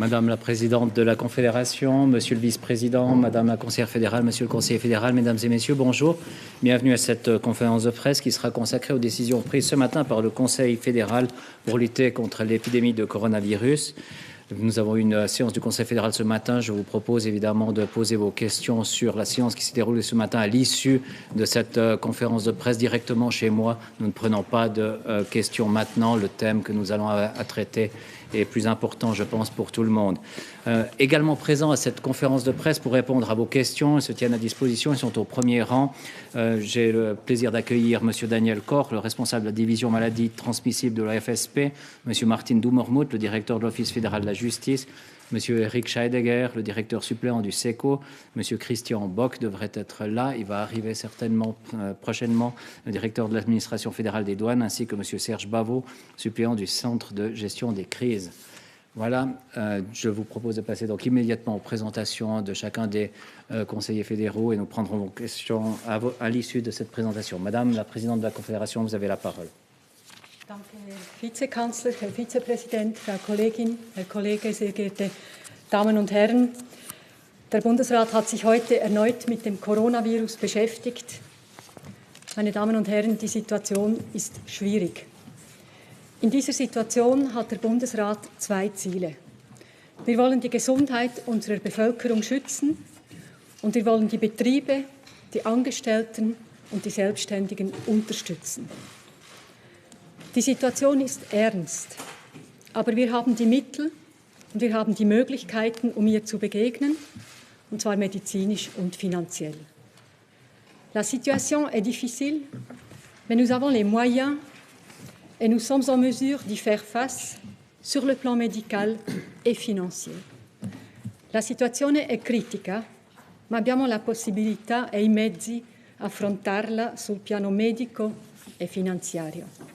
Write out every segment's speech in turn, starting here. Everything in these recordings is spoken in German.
Madame la Présidente de la Confédération, Monsieur le Vice-président, Madame la Conseillère fédérale, Monsieur le Conseiller fédéral, Mesdames et Messieurs, bonjour. Bienvenue à cette conférence de presse qui sera consacrée aux décisions prises ce matin par le Conseil fédéral pour lutter contre l'épidémie de coronavirus. Nous avons une séance du Conseil fédéral ce matin. Je vous propose évidemment de poser vos questions sur la séance qui s'est déroulée ce matin à l'issue de cette conférence de presse directement chez moi. Nous ne prenons pas de questions maintenant. Le thème que nous allons à traiter est plus important, je pense, pour tout le monde. Également présents à cette conférence de presse pour répondre à vos questions, ils se tiennent à disposition, ils sont au premier rang. J'ai le plaisir d'accueillir M. Daniel Koch, le responsable de la division maladies transmissibles de la FSP, M. Martin Dummermuth, le directeur de l'Office fédéral de la justice, M. Eric Scheidegger, le directeur suppléant du SECO, M. Christian Bock devrait être là, il va arriver certainement prochainement, le directeur de l'administration fédérale des douanes, ainsi que M. Serge Bavot, suppléant du Centre de gestion des crises. Voilà, je vous propose de passer donc immédiatement aux présentations de chacun des conseillers fédéraux et nous prendrons vos questions à l'issue de cette présentation. Madame la Présidente de la Confédération, vous avez la parole. Danke, Herr Vizekanzler, Herr Vizepräsident, Frau Kollegin, Herr Kollege, sehr geehrte Damen und Herren. Der Bundesrat hat sich heute erneut mit dem Coronavirus beschäftigt. Meine Damen und Herren, die Situation ist schwierig. In dieser Situation hat der Bundesrat zwei Ziele. Wir wollen die Gesundheit unserer Bevölkerung schützen und wir wollen die Betriebe, die Angestellten und die Selbstständigen unterstützen. Die Situation ist ernst, aber wir haben die Mittel und wir haben die Möglichkeiten, um ihr zu begegnen, und zwar medizinisch und finanziell. La situation est difficile, mais nous avons les moyens et nous sommes en mesure d'y faire face sur le plan médical e financier. La situazione è critica, ma abbiamo la possibilità e i mezzi a affrontarla sul piano medico e finanziario.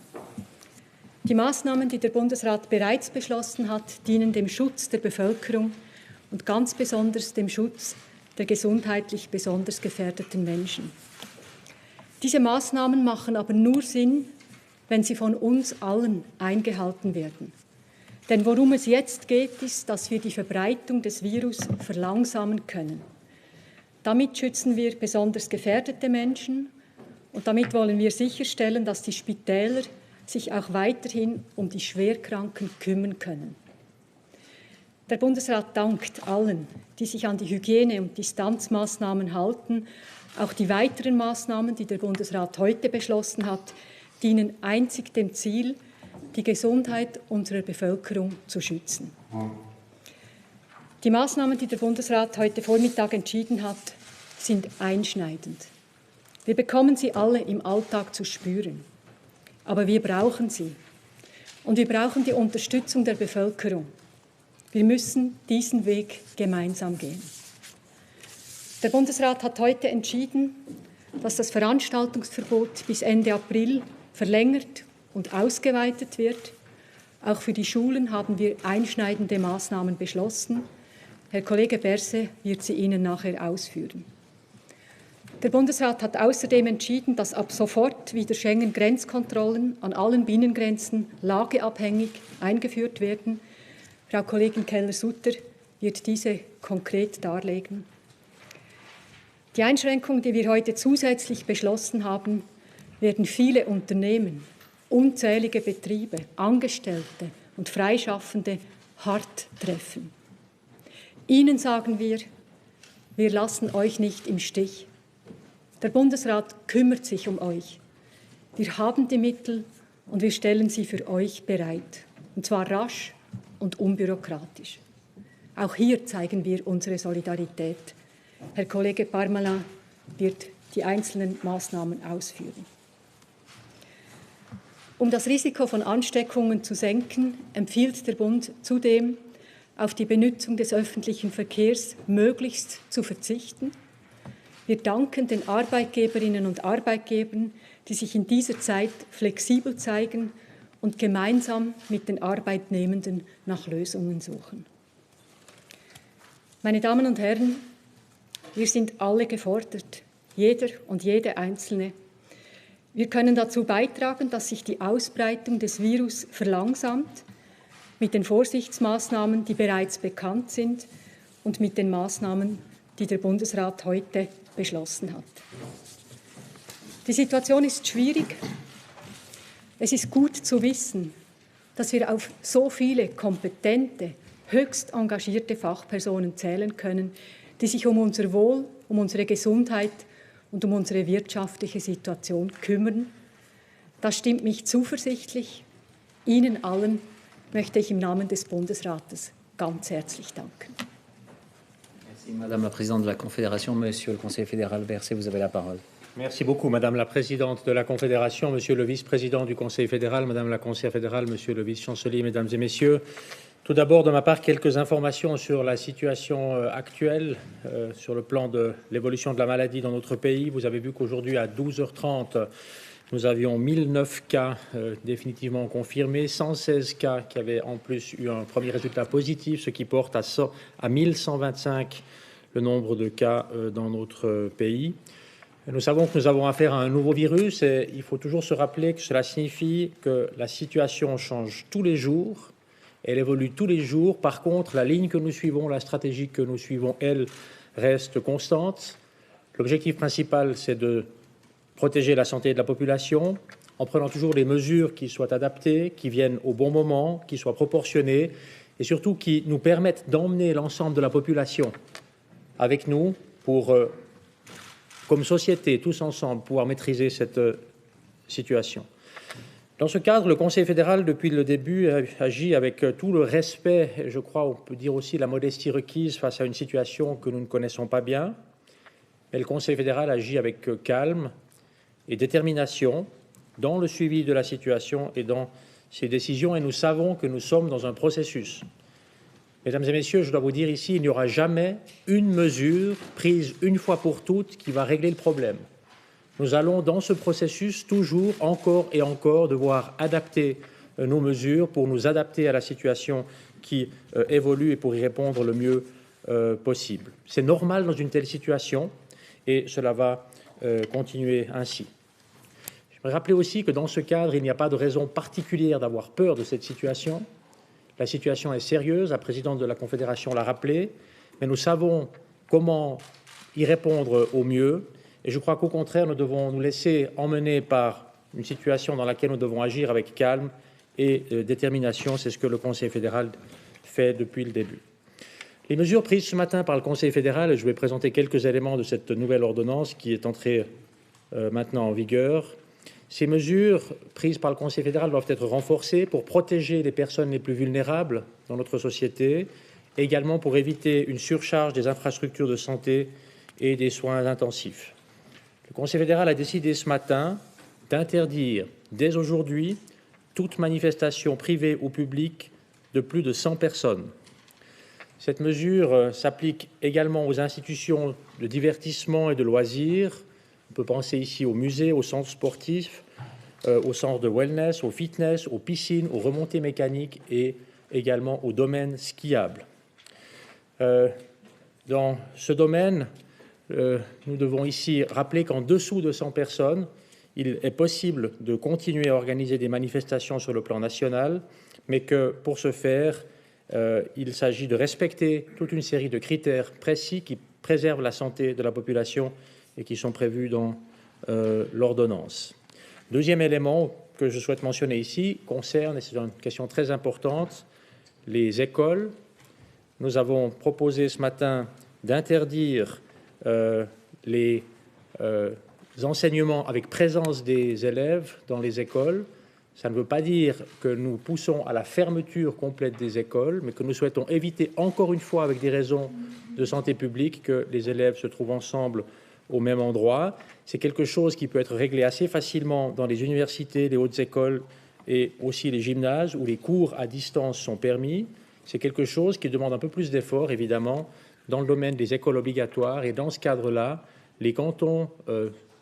Die Maßnahmen, die der Bundesrat bereits beschlossen hat, dienen dem Schutz der Bevölkerung und ganz besonders dem Schutz der gesundheitlich besonders gefährdeten Menschen. Diese Maßnahmen machen aber nur Sinn, wenn sie von uns allen eingehalten werden. Denn worum es jetzt geht, ist, dass wir die Verbreitung des Virus verlangsamen können. Damit schützen wir besonders gefährdete Menschen und damit wollen wir sicherstellen, dass die Spitäler sich auch weiterhin um die Schwerkranken kümmern können. Der Bundesrat dankt allen, die sich an die Hygiene- und Distanzmaßnahmen halten. Auch die weiteren Maßnahmen, die der Bundesrat heute beschlossen hat, dienen einzig dem Ziel, die Gesundheit unserer Bevölkerung zu schützen. Die Maßnahmen, die der Bundesrat heute Vormittag entschieden hat, sind einschneidend. Wir bekommen sie alle im Alltag zu spüren. Aber wir brauchen sie. Und wir brauchen die Unterstützung der Bevölkerung. Wir müssen diesen Weg gemeinsam gehen. Der Bundesrat hat heute entschieden, dass das Veranstaltungsverbot bis Ende April verlängert und ausgeweitet wird. Auch für die Schulen haben wir einschneidende Maßnahmen beschlossen. Herr Kollege Berse wird sie Ihnen nachher ausführen. Der Bundesrat hat außerdem entschieden, dass ab sofort wieder Schengen-Grenzkontrollen an allen Binnengrenzen lageabhängig eingeführt werden. Frau Kollegin Keller-Sutter wird diese konkret darlegen. Die Einschränkungen, die wir heute zusätzlich beschlossen haben, werden viele Unternehmen, unzählige Betriebe, Angestellte und Freischaffende hart treffen. Ihnen sagen wir lassen euch nicht im Stich. Der Bundesrat kümmert sich um euch. Wir haben die Mittel und wir stellen sie für euch bereit. Und zwar rasch und unbürokratisch. Auch hier zeigen wir unsere Solidarität. Herr Kollege Parmelin wird die einzelnen Maßnahmen ausführen. Um das Risiko von Ansteckungen zu senken, empfiehlt der Bund zudem, auf die Benutzung des öffentlichen Verkehrs möglichst zu verzichten. Wir danken den Arbeitgeberinnen und Arbeitgebern, die sich in dieser Zeit flexibel zeigen und gemeinsam mit den Arbeitnehmenden nach Lösungen suchen. Meine Damen und Herren, wir sind alle gefordert, jeder und jede Einzelne. Wir können dazu beitragen, dass sich die Ausbreitung des Virus verlangsamt. mit den Vorsichtsmaßnahmen, die bereits bekannt sind, und mit den Maßnahmen, die der Bundesrat heute beschlossen hat. Die Situation ist schwierig. Es ist gut zu wissen, dass wir auf so viele kompetente, höchst engagierte Fachpersonen zählen können, die sich um unser Wohl, um unsere Gesundheit und um unsere wirtschaftliche Situation kümmern. Das stimmt mich zuversichtlich. Ihnen allen möchte ich im Namen des Bundesrates ganz herzlich danken. Merci, Madame la Présidente de la Confédération. Monsieur le Conseiller fédéral Berset, vous avez la parole. Merci beaucoup, Madame la Présidente de la Confédération, Monsieur le Vice-président du Conseil fédéral, Madame la Conseillère fédérale, Monsieur le Vice-chancelier, Mesdames et Messieurs. Tout d'abord, de ma part, quelques informations sur la situation actuelle, sur le plan de l'évolution de la maladie dans notre pays. Vous avez vu qu'aujourd'hui, à 12h30, nous avions 1009 cas définitivement confirmés, 116 cas qui avaient en plus eu un premier résultat positif, ce qui porte à 1125 le nombre de cas dans notre pays. Nous savons que nous avons affaire à un nouveau virus et il faut toujours se rappeler que cela signifie que la situation change tous les jours, elle évolue tous les jours. Par contre, la ligne que nous suivons, la stratégie que nous suivons, elle, reste constante. L'objectif principal, c'est de protéger la santé de la population en prenant toujours les mesures qui soient adaptées, qui viennent au bon moment, qui soient proportionnées et surtout qui nous permettent d'emmener l'ensemble de la population avec nous pour comme société, tous ensemble, pouvoir maîtriser cette situation. Dans ce cadre, le Conseil fédéral, depuis le début, agit avec tout le respect, et je crois, on peut dire aussi la modestie requise face à une situation que nous ne connaissons pas bien. Mais le Conseil fédéral agit avec calme et détermination dans le suivi de la situation et dans ses décisions, et nous savons que nous sommes dans un processus. Mesdames et messieurs, je dois vous dire ici, il n'y aura jamais une mesure prise une fois pour toutes qui va régler le problème. Nous allons, dans ce processus, toujours, encore et encore, devoir adapter nos mesures pour nous adapter à la situation qui évolue et pour y répondre le mieux possible. C'est normal dans une telle situation et cela va continuer ainsi. Je voudrais rappeler aussi que dans ce cadre, il n'y a pas de raison particulière d'avoir peur de cette situation. La situation est sérieuse, la présidente de la Confédération l'a rappelé, mais nous savons comment y répondre au mieux. Et je crois qu'au contraire, nous devons nous laisser emmener par une situation dans laquelle nous devons agir avec calme et détermination. C'est ce que le Conseil fédéral fait depuis le début. Les mesures prises ce matin par le Conseil fédéral, et je vais présenter quelques éléments de cette nouvelle ordonnance qui est entrée maintenant en vigueur. Ces mesures prises par le Conseil fédéral doivent être renforcées pour protéger les personnes les plus vulnérables dans notre société, et également pour éviter une surcharge des infrastructures de santé et des soins intensifs. Le Conseil fédéral a décidé ce matin d'interdire dès aujourd'hui toute manifestation privée ou publique de plus de 100 personnes. Cette mesure s'applique également aux institutions de divertissement et de loisirs. On peut penser ici aux musées, aux centres sportifs, aux centres de wellness, au fitness, aux piscines, aux remontées mécaniques et également aux domaines skiables. Dans ce domaine, nous devons ici rappeler qu'en dessous de 100 personnes, il est possible de continuer à organiser des manifestations sur le plan national, mais que pour ce faire, il s'agit de respecter toute une série de critères précis qui préservent la santé de la population et qui sont prévus dans l'ordonnance. Deuxième élément que je souhaite mentionner ici concerne, et c'est une question très importante, les écoles. Nous avons proposé ce matin d'interdire les enseignements avec présence des élèves dans les écoles. Ça ne veut pas dire que nous poussons à la fermeture complète des écoles, mais que nous souhaitons éviter encore une fois, avec des raisons de santé publique, que les élèves se trouvent ensemble au même endroit. C'est quelque chose qui peut être réglé assez facilement dans les universités, les hautes écoles et aussi les gymnases où les cours à distance sont permis. C'est quelque chose qui demande un peu plus d'efforts, évidemment, dans le domaine des écoles obligatoires. Et dans ce cadre-là, les cantons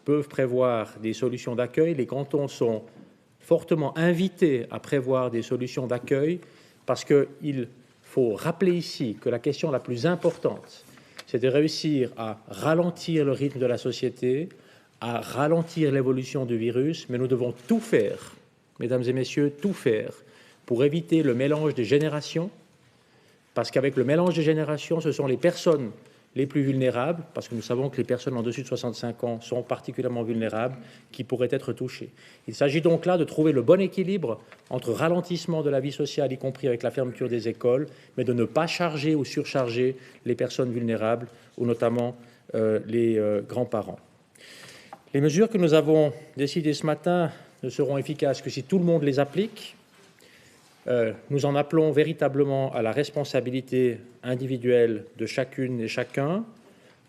peuvent prévoir des solutions d'accueil. Les cantons sont fortement invités à prévoir des solutions d'accueil parce qu'il faut rappeler ici que la question la plus importante, c'est de réussir à ralentir le rythme de la société, à ralentir l'évolution du virus, mais nous devons tout faire, mesdames et messieurs, tout faire pour éviter le mélange des générations, parce qu'avec le mélange des générations, ce sont les personnes les plus vulnérables, parce que nous savons que les personnes en dessus de 65 ans sont particulièrement vulnérables, qui pourraient être touchées. Il s'agit donc là de trouver le bon équilibre entre ralentissement de la vie sociale, y compris avec la fermeture des écoles, mais de ne pas charger ou surcharger les personnes vulnérables, ou notamment les grands-parents. Les mesures que nous avons décidées ce matin ne seront efficaces que si tout le monde les applique. Nous en appelons véritablement à la responsabilité individuelle de chacune et chacun.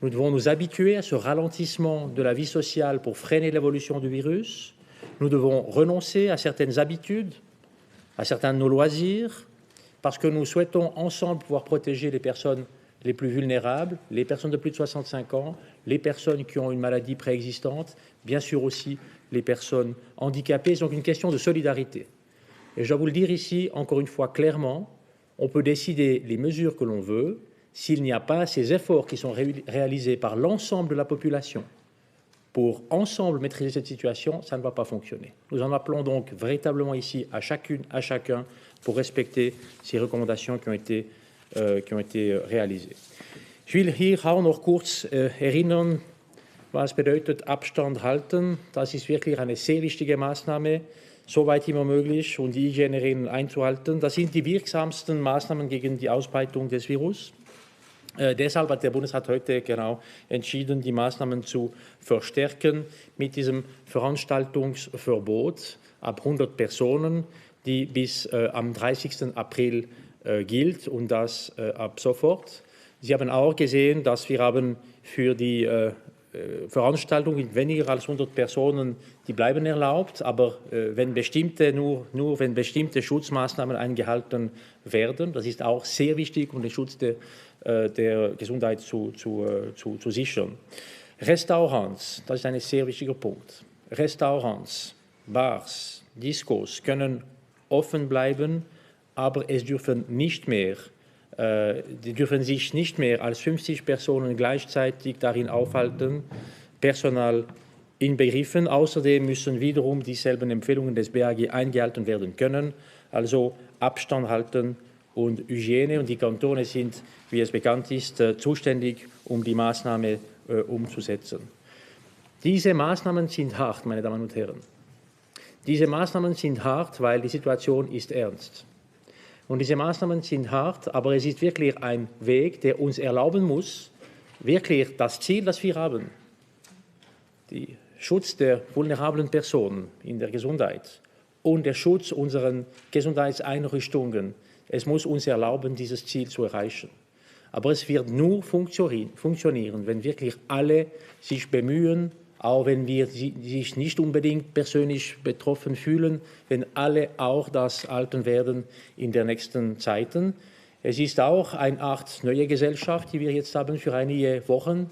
Nous devons nous habituer à ce ralentissement de la vie sociale pour freiner l'évolution du virus. Nous devons renoncer à certaines habitudes, à certains de nos loisirs, parce que nous souhaitons ensemble pouvoir protéger les personnes les plus vulnérables, les personnes de plus de 65 ans, les personnes qui ont une maladie préexistante, bien sûr aussi les personnes handicapées. C'est donc une question de solidarité. Et je dois vous le dire ici, encore une fois, clairement, on peut décider les mesures que l'on veut. S'il n'y a pas ces efforts qui sont réalisés par l'ensemble de la population pour ensemble maîtriser cette situation, ça ne va pas fonctionner. Nous en appelons donc véritablement ici à chacune, à chacun, pour respecter ces recommandations qui ont été réalisées. Ich will hier auch noch kurz erinnern, was bedeutet Abstand halten. Das ist wirklich eine sehr wichtige Maßnahme, soweit immer möglich, und die Hygieneregeln einzuhalten. Das sind die wirksamsten Maßnahmen gegen die Ausbreitung des Virus. Deshalb hat der Bundesrat heute genau entschieden, die Maßnahmen zu verstärken mit diesem Veranstaltungsverbot ab 100 Personen, die bis am 30. April gilt, und das ab sofort. Sie haben auch gesehen, dass wir haben für die Veranstaltungen mit weniger als 100 Personen, die bleiben erlaubt, aber wenn nur wenn bestimmte Schutzmaßnahmen eingehalten werden, das ist auch sehr wichtig, um den Schutz der Gesundheit zu sichern. Restaurants, das ist ein sehr wichtiger Punkt. Restaurants, Bars, Discos können offen bleiben, aber es dürfen nicht mehr die dürfen sich nicht mehr als 50 Personen gleichzeitig darin aufhalten, Personal inbegriffen. Außerdem müssen wiederum dieselben Empfehlungen des BAG eingehalten werden können, also Abstand halten und Hygiene. Und die Kantone sind, wie es bekannt ist, zuständig, um die Maßnahme umzusetzen. Diese Maßnahmen sind hart, meine Damen und Herren. Diese Maßnahmen sind hart, weil die Situation ist ernst. Und diese Maßnahmen sind hart, aber es ist wirklich ein Weg, der uns erlauben muss, wirklich das Ziel, das wir haben, der Schutz der vulnerablen Personen in der Gesundheit und der Schutz unserer Gesundheitseinrichtungen, es muss uns erlauben, dieses Ziel zu erreichen. Aber es wird nur funktionieren, wenn wirklich alle sich bemühen, auch wenn wir sich nicht unbedingt persönlich betroffen fühlen, wenn alle auch das halten werden in den nächsten Zeiten. Es ist auch eine Art neue Gesellschaft, die wir jetzt haben für einige Wochen,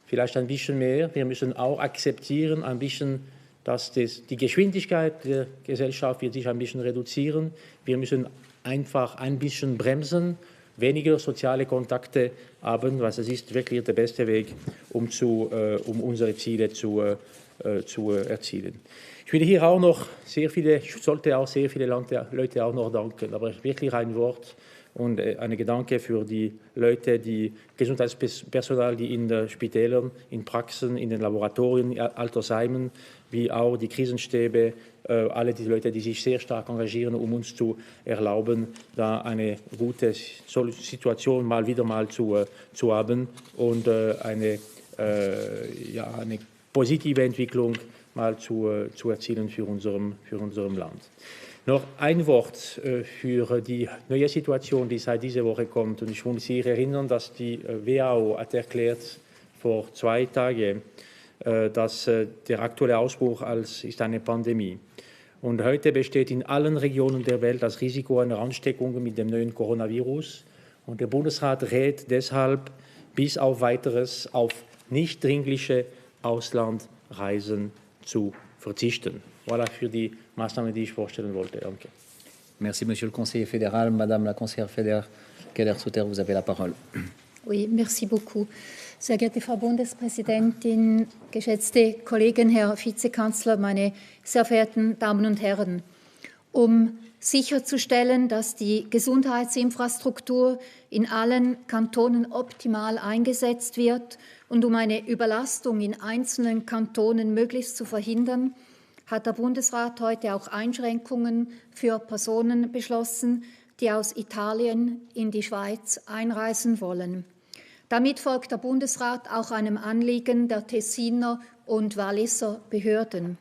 vielleicht ein bisschen mehr. Wir müssen auch akzeptieren, ein bisschen, dass die Geschwindigkeit der Gesellschaft wird sich ein bisschen reduzieren. Wir müssen einfach ein bisschen bremsen, weniger soziale Kontakte haben, was es ist wirklich der beste Weg, um unsere Ziele zu erzielen. Ich will hier auch noch ich sollte auch sehr viele Leute auch noch danken, aber wirklich ein Wort und ein Gedanke für die Leute, die Gesundheitspersonal, die in den Spitälern, in Praxen, in den Laboratorien, Altersheimen, wie auch die Krisenstäbe, alle die Leute, die sich sehr stark engagieren, um uns zu erlauben, da eine gute Situation wieder mal zu haben und eine positive Entwicklung mal zu erzielen für unserem Land. Noch ein Wort für die neue Situation, die seit dieser Woche kommt. Und ich muss Sie erinnern, dass die WHO hat erklärt vor 2 Tagen, dass der aktuelle Ausbruch ist eine Pandemie. Und heute besteht in allen Regionen der Welt das Risiko einer Ansteckung mit dem neuen Coronavirus. Und der Bundesrat rät deshalb bis auf Weiteres auf nicht dringliche Auslandreisen zu verzichten. Voilà für die Maßnahmen, die ich vorstellen wollte. Danke. Merci, Monsieur le Conseiller fédéral. Madame la Conseillère fédérale Keller-Sutter, vous avez la parole. Oui, merci beaucoup. Sehr geehrte Frau Bundespräsidentin, geschätzte Kollegen, Herr Vizekanzler, meine sehr verehrten Damen und Herren. Um sicherzustellen, dass die Gesundheitsinfrastruktur in allen Kantonen optimal eingesetzt wird und um eine Überlastung in einzelnen Kantonen möglichst zu verhindern, hat der Bundesrat heute auch Einschränkungen für Personen beschlossen, die aus Italien in die Schweiz einreisen wollen. Damit folgt der Bundesrat auch einem Anliegen der Tessiner und Walliser Behörden.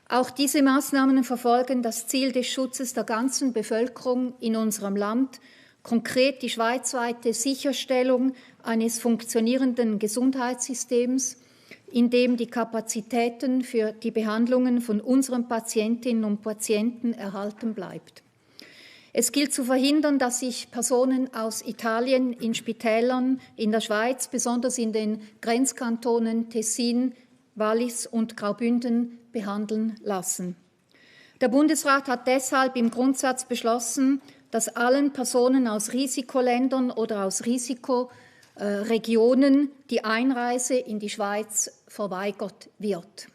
Auch diese Maßnahmen verfolgen das Ziel des Schutzes der ganzen Bevölkerung in unserem Land, konkret die schweizweite Sicherstellung eines funktionierenden Gesundheitssystems, in dem die Kapazitäten für die Behandlungen von unseren Patientinnen und Patienten erhalten bleibt. Es gilt zu verhindern, dass sich Personen aus Italien in Spitälern in der Schweiz, besonders in den Grenzkantonen Tessin, Wallis und Graubünden, behandeln lassen. Der Bundesrat hat deshalb im Grundsatz beschlossen, dass allen Personen aus Risikoländern oder aus Risikoregionen die Einreise in die Schweiz verweigert wird.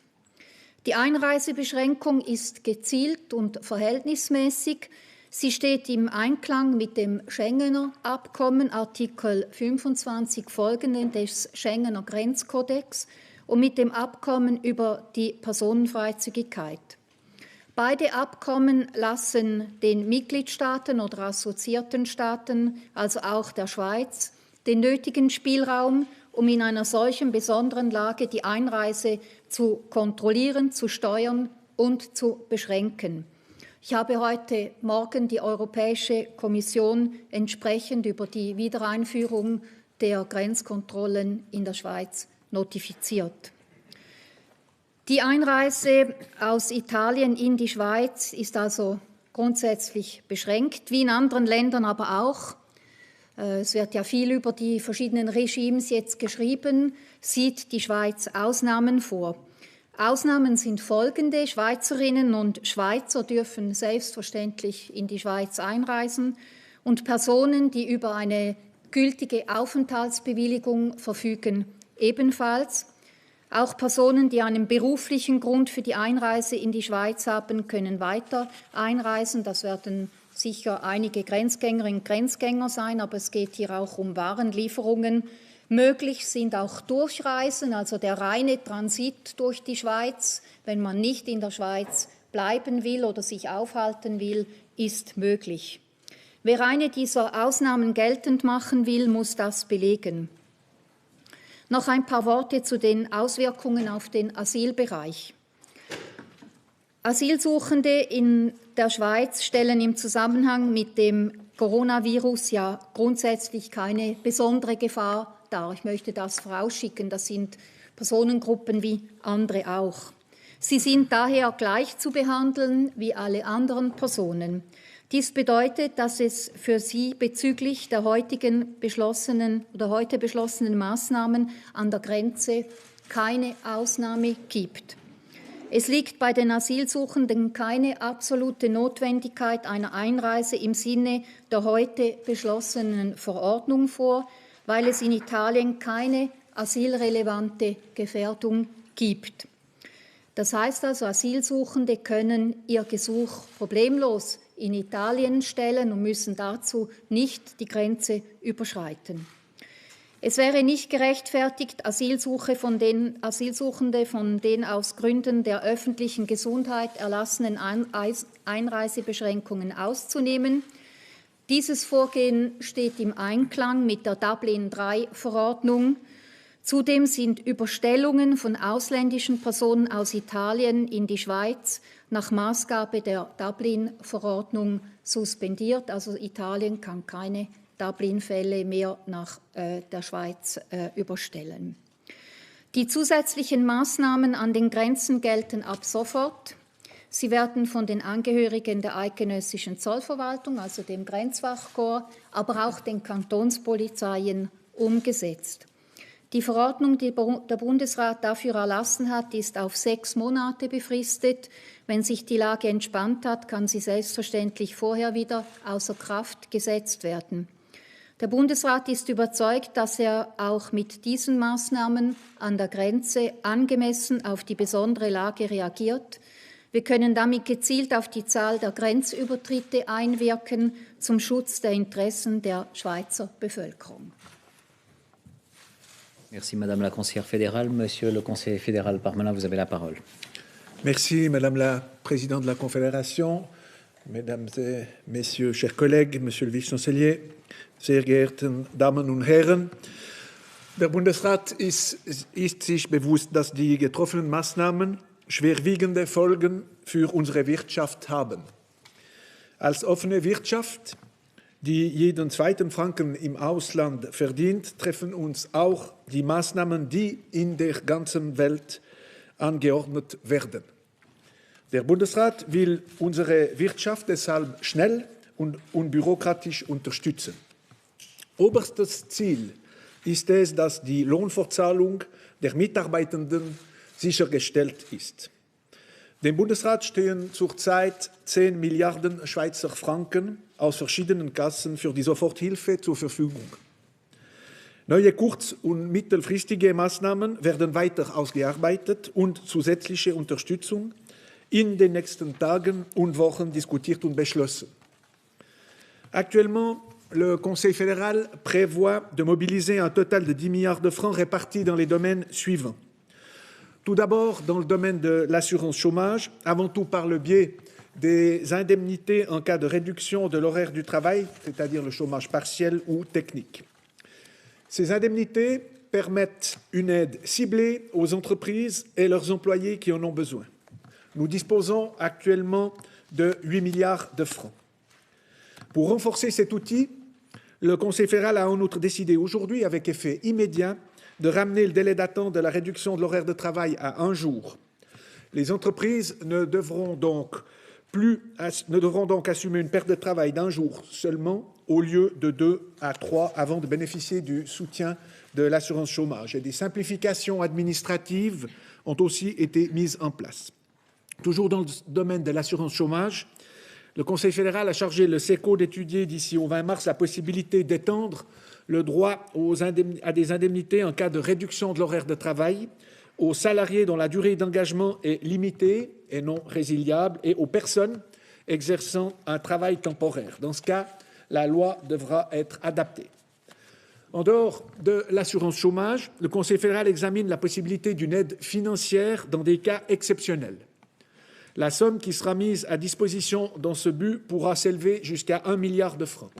Die Einreisebeschränkung ist gezielt und verhältnismäßig. Sie steht im Einklang mit dem Schengener Abkommen, Artikel 25 folgenden des Schengener Grenzkodex und mit dem Abkommen über die Personenfreizügigkeit. Beide Abkommen lassen den Mitgliedstaaten oder assoziierten Staaten, also auch der Schweiz, den nötigen Spielraum, um in einer solchen besonderen Lage die Einreise zu kontrollieren, zu steuern und zu beschränken. Ich habe heute Morgen die Europäische Kommission entsprechend über die Wiedereinführung der Grenzkontrollen in der Schweiz notifiziert. Die Einreise aus Italien in die Schweiz ist also grundsätzlich beschränkt, wie in anderen Ländern aber auch. Es wird ja viel über die verschiedenen Regimes jetzt geschrieben, sieht die Schweiz Ausnahmen vor. Ausnahmen sind folgende: Schweizerinnen und Schweizer dürfen selbstverständlich in die Schweiz einreisen und Personen, die über eine gültige Aufenthaltsbewilligung verfügen, ebenfalls. Auch Personen, die einen beruflichen Grund für die Einreise in die Schweiz haben, können weiter einreisen. Das werden sicher einige Grenzgängerinnen und Grenzgänger sein, aber es geht hier auch um Warenlieferungen. Möglich sind auch Durchreisen, also der reine Transit durch die Schweiz, wenn man nicht in der Schweiz bleiben will oder sich aufhalten will, ist möglich. Wer eine dieser Ausnahmen geltend machen will, muss das belegen. Noch ein paar Worte zu den Auswirkungen auf den Asylbereich. Asylsuchende in der Schweiz stellen im Zusammenhang mit dem Coronavirus ja grundsätzlich keine besondere Gefahr dar. Ich möchte das vorausschicken, das sind Personengruppen wie andere auch. Sie sind daher gleich zu behandeln wie alle anderen Personen. Dies bedeutet, dass es für sie bezüglich der heute beschlossenen Maßnahmen an der Grenze keine Ausnahme gibt. Es liegt bei den Asylsuchenden keine absolute Notwendigkeit einer Einreise im Sinne der heute beschlossenen Verordnung vor, weil es in Italien keine asylrelevante Gefährdung gibt. Das heißt also, Asylsuchende können ihr Gesuch problemlos in Italien stellen und müssen dazu nicht die Grenze überschreiten. Es wäre nicht gerechtfertigt, Asylsuchende von den aus Gründen der öffentlichen Gesundheit erlassenen Einreisebeschränkungen auszunehmen. Dieses Vorgehen steht im Einklang mit der Dublin-III-Verordnung. Zudem sind Überstellungen von ausländischen Personen aus Italien in die Schweiz nach Maßgabe der Dublin-Verordnung suspendiert. Also Italien kann keine Dublin-Fälle mehr nach der Schweiz überstellen. Die zusätzlichen Maßnahmen an den Grenzen gelten ab sofort. Sie werden von den Angehörigen der eidgenössischen Zollverwaltung, also dem Grenzwachkorps, aber auch den Kantonspolizeien umgesetzt. Die Verordnung, die der Bundesrat dafür erlassen hat, ist auf 6 Monate befristet. Wenn sich die Lage entspannt hat, kann sie selbstverständlich vorher wieder außer Kraft gesetzt werden. Der Bundesrat ist überzeugt, dass er auch mit diesen Maßnahmen an der Grenze angemessen auf die besondere Lage reagiert. Wir können damit gezielt auf die Zahl der Grenzübertritte einwirken zum Schutz der Interessen der Schweizer Bevölkerung. Merci Madame la conseillère fédérale. Monsieur le conseiller fédéral Parmelin, vous avez la parole. Merci Madame la Présidente de la Confédération, Mesdames et Messieurs, chers collègues, Monsieur le Vice-Chancelier, sehr geehrte Damen und Herren. Der Bundesrat ist sich bewusst, dass die getroffenen Maßnahmen schwerwiegende Folgen für unsere Wirtschaft haben. Als offene Wirtschaft, die jeden zweiten Franken im Ausland verdient, treffen uns auch die Maßnahmen, die in der ganzen Welt angeordnet werden. Der Bundesrat will unsere Wirtschaft deshalb schnell und unbürokratisch unterstützen. Oberstes Ziel ist es, dass die Lohnfortzahlung der Mitarbeitenden sichergestellt ist. Dem Bundesrat stehen zurzeit 10 Milliarden Schweizer Franken aus verschiedenen Kassen für die Soforthilfe zur Verfügung. Neue kurz- und mittelfristige Maßnahmen werden weiter ausgearbeitet und zusätzliche Unterstützung in den nächsten Tagen und Wochen diskutiert und beschlossen. Actuellement, le Conseil fédéral prévoit de mobiliser un total de 10 milliards de francs répartis dans les domaines suivants. Tout d'abord, dans le domaine de l'assurance chômage, avant tout par le biais des indemnités en cas de réduction de l'horaire du travail, c'est-à-dire le chômage partiel ou technique. Ces indemnités permettent une aide ciblée aux entreprises et leurs employés qui en ont besoin. Nous disposons actuellement de 8 milliards de francs. Pour renforcer cet outil, le Conseil fédéral a en outre décidé aujourd'hui, avec effet immédiat, de ramener le délai d'attente de la réduction de l'horaire de travail à 1 jour. Les entreprises ne devront donc assumer une perte de travail d'1 jour seulement au lieu de 2 à 3 avant de bénéficier du soutien de l'assurance chômage. Et des simplifications administratives ont aussi été mises en place. Toujours dans le domaine de l'assurance chômage, le Conseil fédéral a chargé le SECO d'étudier d'ici au 20 mars la possibilité d'étendre le droit à des indemnités en cas de réduction de l'horaire de travail aux salariés dont la durée d'engagement est limitée et non résiliable et aux personnes exerçant un travail temporaire. Dans ce cas, la loi devra être adaptée. En dehors de l'assurance chômage, le Conseil fédéral examine la possibilité d'une aide financière dans des cas exceptionnels. La somme qui sera mise à disposition dans ce but pourra s'élever jusqu'à 1 milliard de francs.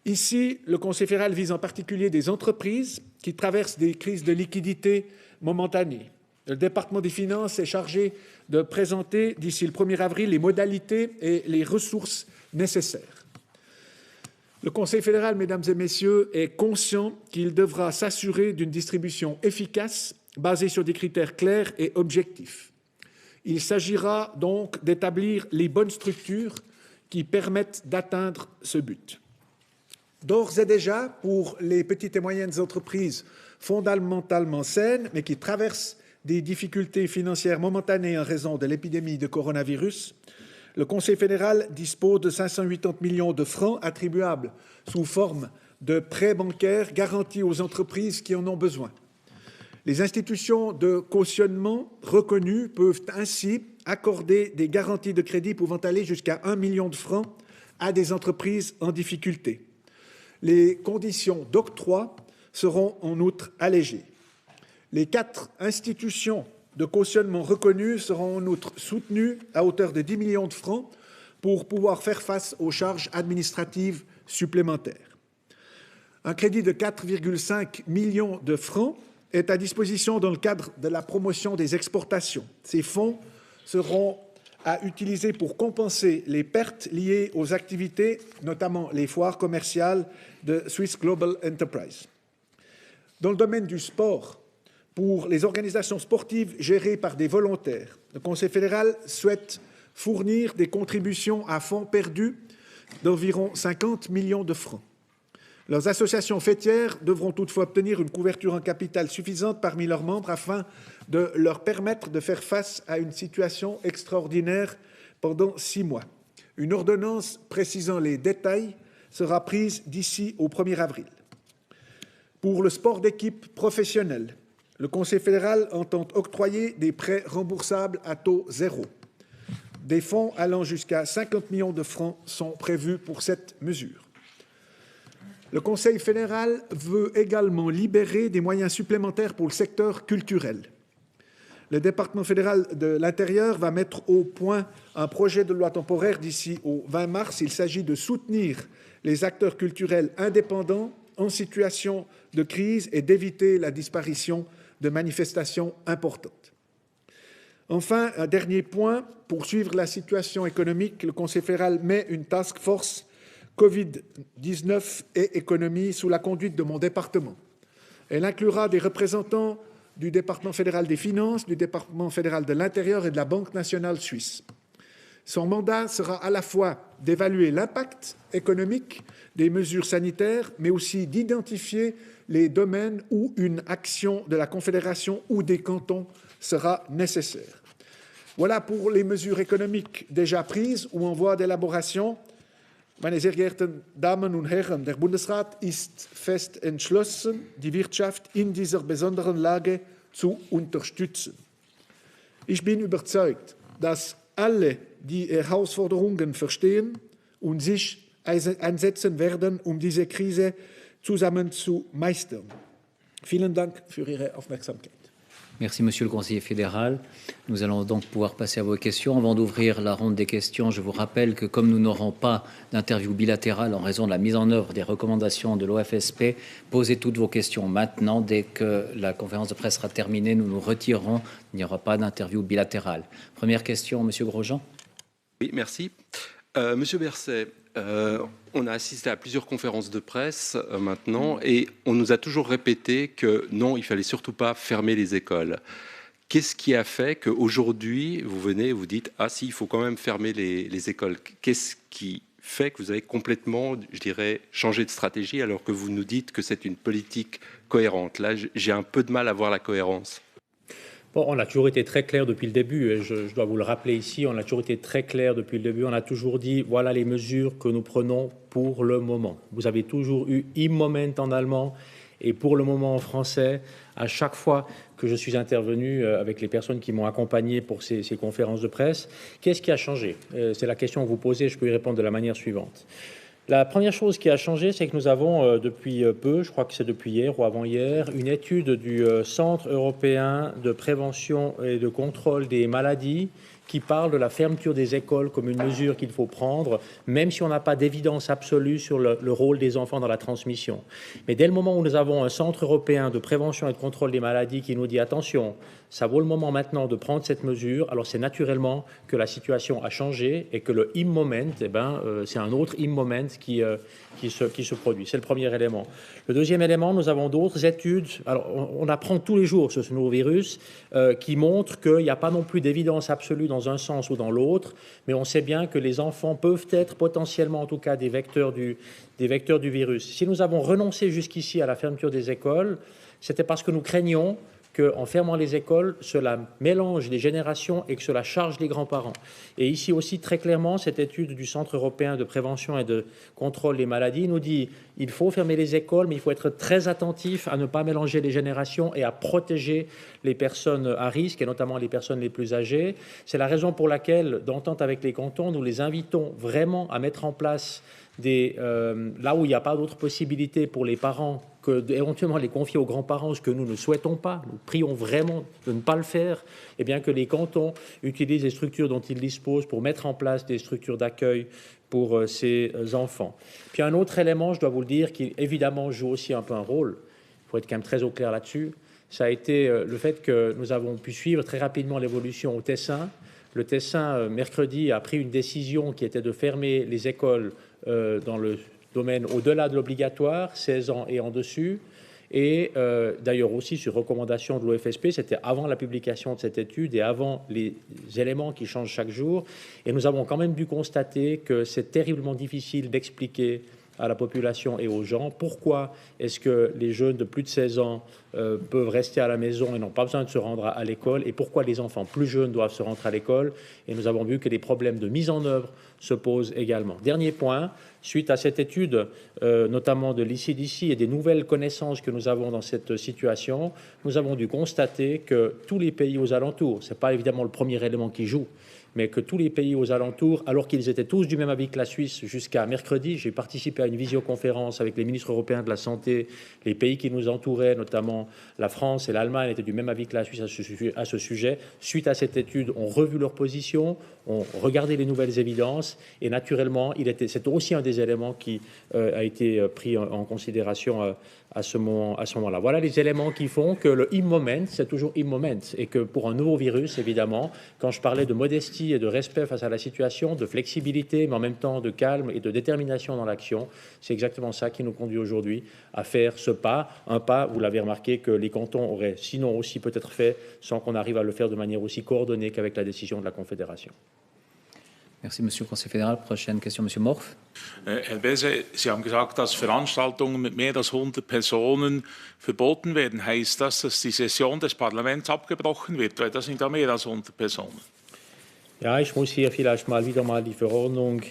Ici, le Conseil fédéral vise en particulier des entreprises qui traversent des crises de liquidité momentanées. Le département des finances est chargé de présenter d'ici le 1er avril les modalités et les ressources nécessaires. Le Conseil fédéral, mesdames et messieurs, est conscient qu'il devra s'assurer d'une distribution efficace basée sur des critères clairs et objectifs. Il s'agira donc d'établir les bonnes structures qui permettent d'atteindre ce but. D'ores et déjà, pour les petites et moyennes entreprises fondamentalement saines, mais qui traversent des difficultés financières momentanées en raison de l'épidémie de coronavirus, le Conseil fédéral dispose de 580 millions de francs attribuables sous forme de prêts bancaires garantis aux entreprises qui en ont besoin. Les institutions de cautionnement reconnues peuvent ainsi accorder des garanties de crédit pouvant aller jusqu'à 1 million de francs à des entreprises en difficulté. Les conditions d'octroi seront en outre allégées. Les 4 institutions de cautionnement reconnues seront en outre soutenues à hauteur de 10 millions de francs pour pouvoir faire face aux charges administratives supplémentaires. Un crédit de 4,5 millions de francs est à disposition dans le cadre de la promotion des exportations. Ces fonds seront à utiliser pour compenser les pertes liées aux activités, notamment les foires commerciales de Swiss Global Enterprise. Dans le domaine du sport, pour les organisations sportives gérées par des volontaires, le Conseil fédéral souhaite fournir des contributions à fonds perdus d'environ 50 millions de francs. Leurs associations fêtières devront toutefois obtenir une couverture en capital suffisante parmi leurs membres afin de leur permettre de faire face à une situation extraordinaire pendant 6 mois. Une ordonnance précisant les détails sera prise d'ici au 1er avril. Pour le sport d'équipe professionnel, le Conseil fédéral entend octroyer des prêts remboursables à taux zéro. Des fonds allant jusqu'à 50 millions de francs sont prévus pour cette mesure. Le Conseil fédéral veut également libérer des moyens supplémentaires pour le secteur culturel. Le département fédéral de l'Intérieur va mettre au point un projet de loi temporaire d'ici au 20 mars. Il s'agit de soutenir les acteurs culturels indépendants en situation de crise et d'éviter la disparition de manifestations importantes. Enfin, un dernier point, pour suivre la situation économique, le Conseil fédéral met une task force Covid-19 et économie sous la conduite de mon département. Elle inclura des représentants du département fédéral des finances, du département fédéral de l'Intérieur et de la Banque nationale suisse. Son mandat sera à la fois d'évaluer l'impact économique des mesures sanitaires, mais aussi d'identifier les domaines où une action de la Confédération ou des cantons sera nécessaire. Voilà pour les mesures économiques déjà prises ou en voie d'élaboration. Meine sehr geehrten Damen und Herren, der Bundesrat ist fest entschlossen, die Wirtschaft in dieser besonderen Lage zu unterstützen. Ich bin überzeugt, dass alle die Herausforderungen verstehen und sich einsetzen werden, um diese Krise zusammen zu meistern. Vielen Dank für Ihre Aufmerksamkeit. Merci, Monsieur le Conseiller fédéral. Nous allons donc pouvoir passer à vos questions. Avant d'ouvrir la ronde des questions, je vous rappelle que comme nous n'aurons pas d'interview bilatérale en raison de la mise en œuvre des recommandations de l'OFSP, posez toutes vos questions maintenant. Dès que la conférence de presse sera terminée, nous nous retirerons. Il n'y aura pas d'interview bilatérale. Première question, Monsieur Grosjean. Oui, merci. Monsieur Berset, on a assisté à plusieurs conférences de presse maintenant et on nous a toujours répété que non, il fallait surtout pas fermer les écoles. Qu'est-ce qui a fait qu'aujourd'hui, vous venez et vous dites « Ah si, il faut quand même fermer les écoles ». Qu'est-ce qui fait que vous avez complètement, je dirais, changé de stratégie alors que vous nous dites que c'est une politique cohérente? Là, j'ai un peu de mal à voir la cohérence. Bon, on a toujours été très clair depuis le début, et je dois vous le rappeler ici, on a toujours été très clair depuis le début, on a toujours dit voilà les mesures que nous prenons pour le moment. Vous avez toujours eu im Moment en allemand et pour le moment en français. À chaque fois que je suis intervenu avec les personnes qui m'ont accompagné pour ces conférences de presse, qu'est-ce qui a changé? C'est la question que vous posez, je peux y répondre de la manière suivante. La première chose qui a changé, c'est que nous avons depuis peu, je crois que c'est depuis hier ou avant-hier, une étude du Centre européen de prévention et de contrôle des maladies qui parle de la fermeture des écoles comme une mesure qu'il faut prendre, même si on n'a pas d'évidence absolue sur le rôle des enfants dans la transmission. Mais dès le moment où nous avons un Centre européen de prévention et de contrôle des maladies qui nous dit « attention, ça vaut le moment maintenant de prendre cette mesure », alors c'est naturellement que la situation a changé et que le im moment, c'est un autre im moment qui se produit. C'est le premier élément. Le deuxième élément, nous avons d'autres études. Alors, on apprend tous les jours sur ce nouveau virus qui montre qu'il n'y a pas non plus d'évidence absolue dans un sens ou dans l'autre, mais on sait bien que les enfants peuvent être potentiellement, en tout cas, des vecteurs du virus. Si nous avons renoncé jusqu'ici à la fermeture des écoles, c'était parce que nous craignions qu'en fermant les écoles, cela mélange les générations et que cela charge les grands-parents. Et ici aussi, très clairement, cette étude du Centre européen de prévention et de contrôle des maladies nous dit il faut fermer les écoles, mais il faut être très attentif à ne pas mélanger les générations et à protéger les personnes à risque, et notamment les personnes les plus âgées. C'est la raison pour laquelle, d'entente avec les cantons, nous les invitons vraiment à mettre en place là où il n'y a pas d'autre possibilité pour les parents que d'éventuellement les confier aux grands-parents, ce que nous ne souhaitons pas, nous prions vraiment de ne pas le faire, et bien que les cantons utilisent les structures dont ils disposent pour mettre en place des structures d'accueil pour ces enfants. Puis un autre élément, je dois vous le dire, qui évidemment joue aussi un peu un rôle, il faut être quand même très au clair là-dessus, ça a été le fait que nous avons pu suivre très rapidement l'évolution au Tessin. Le Tessin, mercredi, a pris une décision qui était de fermer les écoles dans le domaine au-delà de l'obligatoire, 16 ans et en dessus, et d'ailleurs aussi sur recommandation de l'OFSP, c'était avant la publication de cette étude et avant les éléments qui changent chaque jour, et nous avons quand même dû constater que c'est terriblement difficile d'expliquer à la population et aux gens pourquoi est-ce que les jeunes de plus de 16 ans peuvent rester à la maison et n'ont pas besoin de se rendre à l'école, et pourquoi les enfants plus jeunes doivent se rendre à l'école, et nous avons vu que les problèmes de mise en œuvre se posent également. Dernier point, suite à cette étude, notamment de l'ICDC et des nouvelles connaissances que nous avons dans cette situation, nous avons dû constater que tous les pays aux alentours, ce n'est pas évidemment le premier élément qui joue, mais que tous les pays aux alentours, alors qu'ils étaient tous du même avis que la Suisse jusqu'à mercredi, j'ai participé à une visioconférence avec les ministres européens de la Santé, les pays qui nous entouraient, notamment la France et l'Allemagne, étaient du même avis que la Suisse à ce sujet. Suite à cette étude, ont revu leur position, ont regardé les nouvelles évidences, et naturellement, c'est aussi un des éléments qui a été pris en considération à ce moment-là. Voilà les éléments qui font que le im-moment, c'est toujours im-moment, et que pour un nouveau virus, évidemment, quand je parlais de modestie et de respect face à la situation, de flexibilité, mais en même temps de calme et de détermination dans l'action, c'est exactement ça qui nous conduit aujourd'hui à faire ce pas, un pas, vous l'avez remarqué, que les cantons auraient sinon aussi peut-être fait sans qu'on arrive à le faire de manière aussi coordonnée qu'avec la décision de la Confédération. Merci, Monsieur le Conseiller fédéral. Prochaine question, Monsieur Morf. Herr Berse, Sie haben gesagt, dass Veranstaltungen mit mehr als 100 Personen verboten werden. Heißt das, dass die Session des Parlaments abgebrochen wird? Weil das sind ja mehr als 100 Personen. Ja, ich muss hier vielleicht wieder mal die Verordnung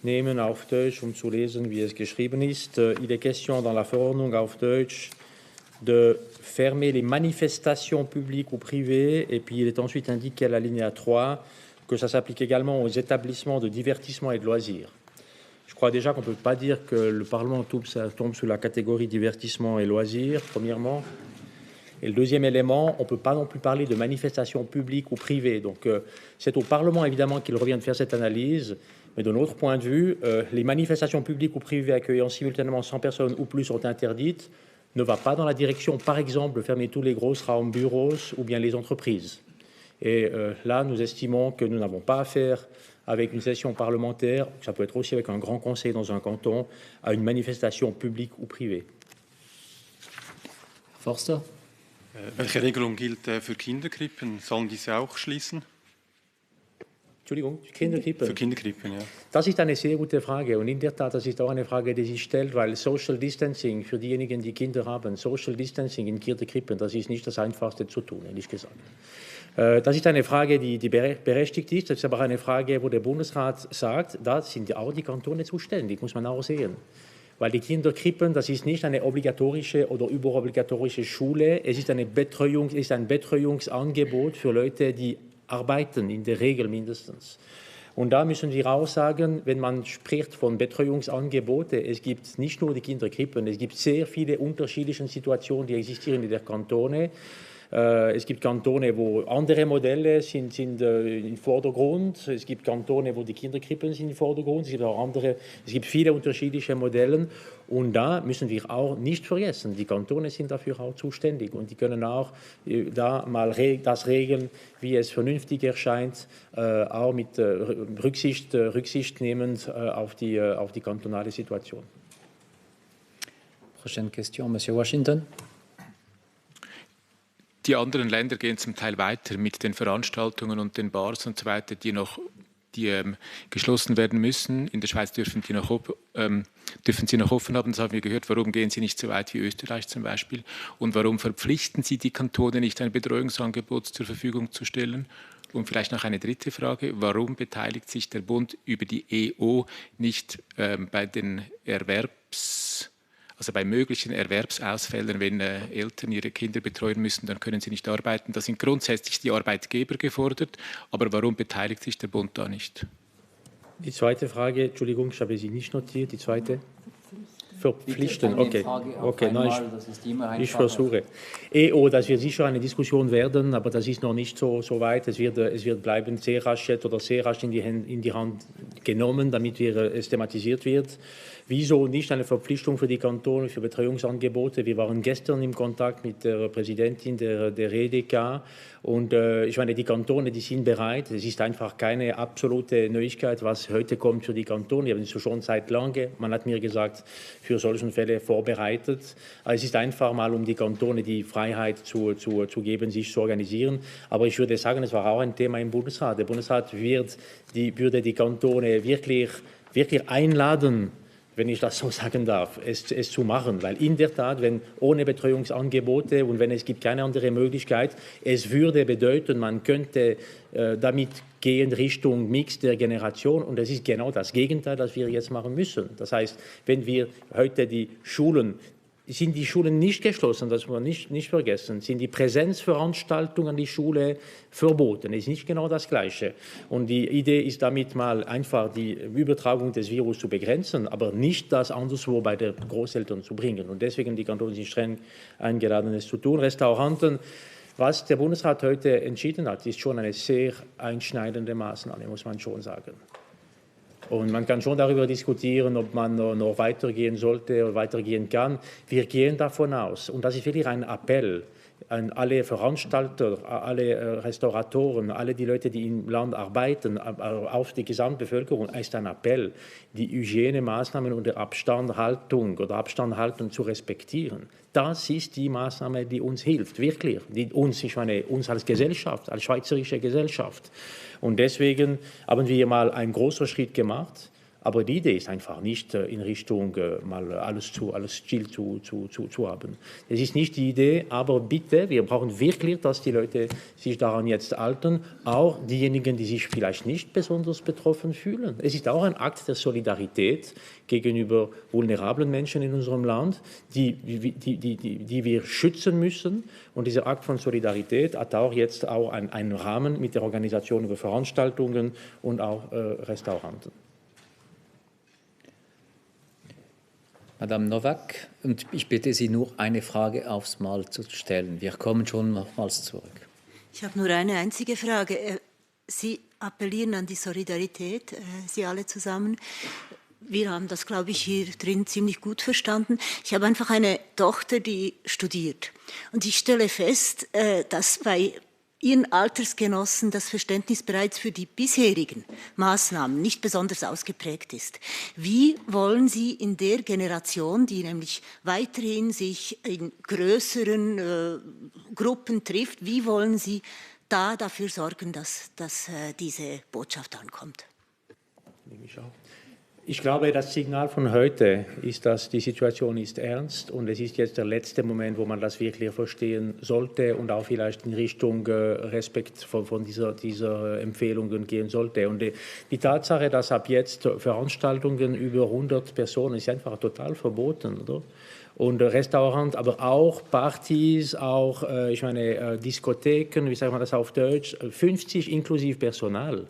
nehmen auf Deutsch, um zu lesen, wie es geschrieben ist. Il est question dans la Verordnung auf Deutsch de fermer les manifestations publiques ou privées, et puis il est ensuite indiqué à l'alinéa 3 que ça s'applique également aux établissements de divertissement et de loisirs. Je crois déjà qu'on ne peut pas dire que le Parlement tombe sous la catégorie divertissement et loisirs, premièrement. Et le deuxième élément, on ne peut pas non plus parler de manifestations publiques ou privées. Donc c'est au Parlement évidemment qu'il revient de faire cette analyse, mais de notre point de vue, les manifestations publiques ou privées accueillant simultanément 100 personnes ou plus sont interdites, ne va pas dans la direction, par exemple, de fermer tous les gros Raumbureaus ou bien les entreprises. Et là, nous estimons que nous n'avons pas affaire avec une session parlementaire, ça peut être aussi avec un grand conseil dans un canton, à une manifestation publique ou privée. Forster. Welche Regelung gilt für Kinderkrippen? Sollen diese auch schließen? Entschuldigung, Kinderkrippen? Für Kinderkrippen, ja. Das ist eine sehr gute Frage und in der Tat, das ist auch eine Frage, die sich stellt, weil Social Distancing für diejenigen, die Kinder haben, Social Distancing in Kinderkrippen, das ist nicht das Einfachste zu tun, ehrlich gesagt. Das ist eine Frage, die berechtigt ist. Das ist aber eine Frage, wo der Bundesrat sagt, da sind ja auch die Kantone zuständig, muss man auch sehen. Weil die Kinderkrippen, das ist nicht eine obligatorische oder überobligatorische Schule, es ist ein Betreuungsangebot für Leute, die arbeiten, in der Regel mindestens. Und da müssen wir auch sagen, wenn man spricht von Betreuungsangeboten, es gibt nicht nur die Kinderkrippen, es gibt sehr viele unterschiedliche Situationen, die existieren in der Kantone. Es gibt Kantone, wo andere Modelle sind im Vordergrund. Es gibt Kantone, wo die Kinderkrippen sind im Vordergrund. Es gibt viele unterschiedliche Modelle. Und da müssen wir auch nicht vergessen, die Kantone sind dafür auch zuständig. Und die können auch da mal das regeln, wie es vernünftig erscheint, auch mit Rücksicht nehmend auf die kantonale Situation. Prochaine question, Monsieur Washington. Die anderen Länder gehen zum Teil weiter mit den Veranstaltungen und den Bars und so weiter, die geschlossen werden müssen. In der Schweiz dürfen sie noch offen haben. Das haben wir gehört. Warum gehen sie nicht so weit wie Österreich zum Beispiel? Und warum verpflichten Sie die Kantone nicht, ein Betreuungsangebot zur Verfügung zu stellen? Und vielleicht noch eine dritte Frage. Warum beteiligt sich der Bund über die EO nicht bei den bei möglichen Erwerbsausfällen, wenn Eltern ihre Kinder betreuen müssen, dann können sie nicht arbeiten. Da sind grundsätzlich die Arbeitgeber gefordert, aber warum beteiligt sich der Bund da nicht? Die zweite Frage, Entschuldigung, ich habe sie nicht notiert, die zweite. Verpflichten, okay, nein, ich versuche. EO, das wird sicher eine Diskussion werden, aber das ist noch nicht so weit. Es wird bleiben sehr rasch in die Hand genommen, damit es thematisiert wird. Wieso nicht eine Verpflichtung für die Kantone für Betreuungsangebote? Wir waren gestern im Kontakt mit der Präsidentin der EDK und ich meine, die Kantone, die sind bereit. Es ist einfach keine absolute Neuigkeit, was heute kommt für die Kantone. Wir haben es schon seit langem, man hat mir gesagt, für solche Fälle vorbereitet. Aber es ist einfach mal, um die Kantone die Freiheit zu geben, sich zu organisieren. Aber ich würde sagen, es war auch ein Thema im Bundesrat. Der Bundesrat würde die Kantone wirklich einladen, wenn ich das so sagen darf, es zu machen. Weil in der Tat, wenn ohne Betreuungsangebote und wenn es gibt keine andere Möglichkeit, es würde bedeuten, man könnte damit gehen Richtung Mix der Generation. Und das ist genau das Gegenteil, das wir jetzt machen müssen. Das heißt, wenn wir heute die Schulen sind die Schulen nicht geschlossen, das muss man nicht vergessen, sind die Präsenzveranstaltungen an die Schule verboten. Das ist nicht genau das Gleiche. Und die Idee ist damit mal einfach die Übertragung des Virus zu begrenzen, aber nicht das anderswo bei den Großeltern zu bringen. Und deswegen die Kantone sind streng eingeladen, es zu tun. Restauranten, was der Bundesrat heute entschieden hat, ist schon eine sehr einschneidende Maßnahme, muss man schon sagen. Und man kann schon darüber diskutieren, ob man noch weitergehen sollte oder weitergehen kann. Wir gehen davon aus, und das ist wirklich ein Appell an alle Veranstalter, alle Restauratoren, alle die Leute, die im Land arbeiten, auf die Gesamtbevölkerung, ist ein Appell, die Hygienemaßnahmen und die Abstandhaltung zu respektieren. Das ist die Maßnahme, die uns hilft, wirklich. Uns als Gesellschaft, als schweizerische Gesellschaft. Und deswegen haben wir mal einen großen Schritt gemacht. Aber die Idee ist einfach nicht in Richtung mal alles still zu haben. Das ist nicht die Idee, aber bitte, wir brauchen wirklich, dass die Leute sich daran jetzt halten, auch diejenigen, die sich vielleicht nicht besonders betroffen fühlen. Es ist auch ein Akt der Solidarität gegenüber vulnerablen Menschen in unserem Land, die wir schützen müssen. Und dieser Akt von Solidarität hat auch jetzt auch einen Rahmen mit der Organisation über Veranstaltungen und auch Restauranten. Madame Nowak, und ich bitte Sie nur eine Frage aufs Mal zu stellen. Wir kommen schon nochmals zurück. Ich habe nur eine einzige Frage. Sie appellieren an die Solidarität, Sie alle zusammen. Wir haben das, glaube ich, hier drin ziemlich gut verstanden. Ich habe einfach eine Tochter, die studiert. Und ich stelle fest, dass bei Ihren Altersgenossen das Verständnis bereits für die bisherigen Maßnahmen nicht besonders ausgeprägt ist. Wie wollen Sie in der Generation, die nämlich weiterhin sich in größeren Gruppen trifft, wie wollen Sie da dafür sorgen, dass diese Botschaft ankommt? Ich glaube, das Signal von heute ist, dass die Situation ist ernst und es ist jetzt der letzte Moment, wo man das wirklich verstehen sollte und auch vielleicht in Richtung Respekt von dieser Empfehlungen gehen sollte. Und die Tatsache, dass ab jetzt Veranstaltungen über 100 Personen ist einfach total verboten, oder? Und Restaurant, aber auch Partys, auch Diskotheken, wie sagt man das auf Deutsch, 50 inklusive Personal.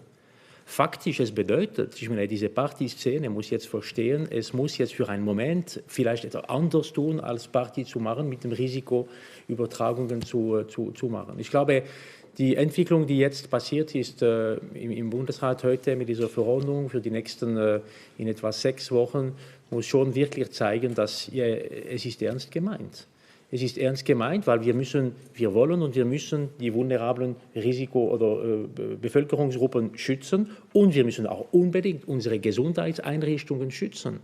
Faktisch, es bedeutet, diese Partyszene muss jetzt verstehen, es muss jetzt für einen Moment vielleicht etwas anders tun, als Party zu machen, mit dem Risiko, Übertragungen zu machen. Ich glaube, die Entwicklung, die jetzt passiert ist im Bundesrat heute mit dieser Verordnung für die nächsten in etwa 6 Wochen, muss schon wirklich zeigen, dass es ist ernst gemeint. Es ist ernst gemeint, weil wir wollen und wir müssen die vulnerablen Risiko- oder Bevölkerungsgruppen schützen und wir müssen auch unbedingt unsere Gesundheitseinrichtungen schützen.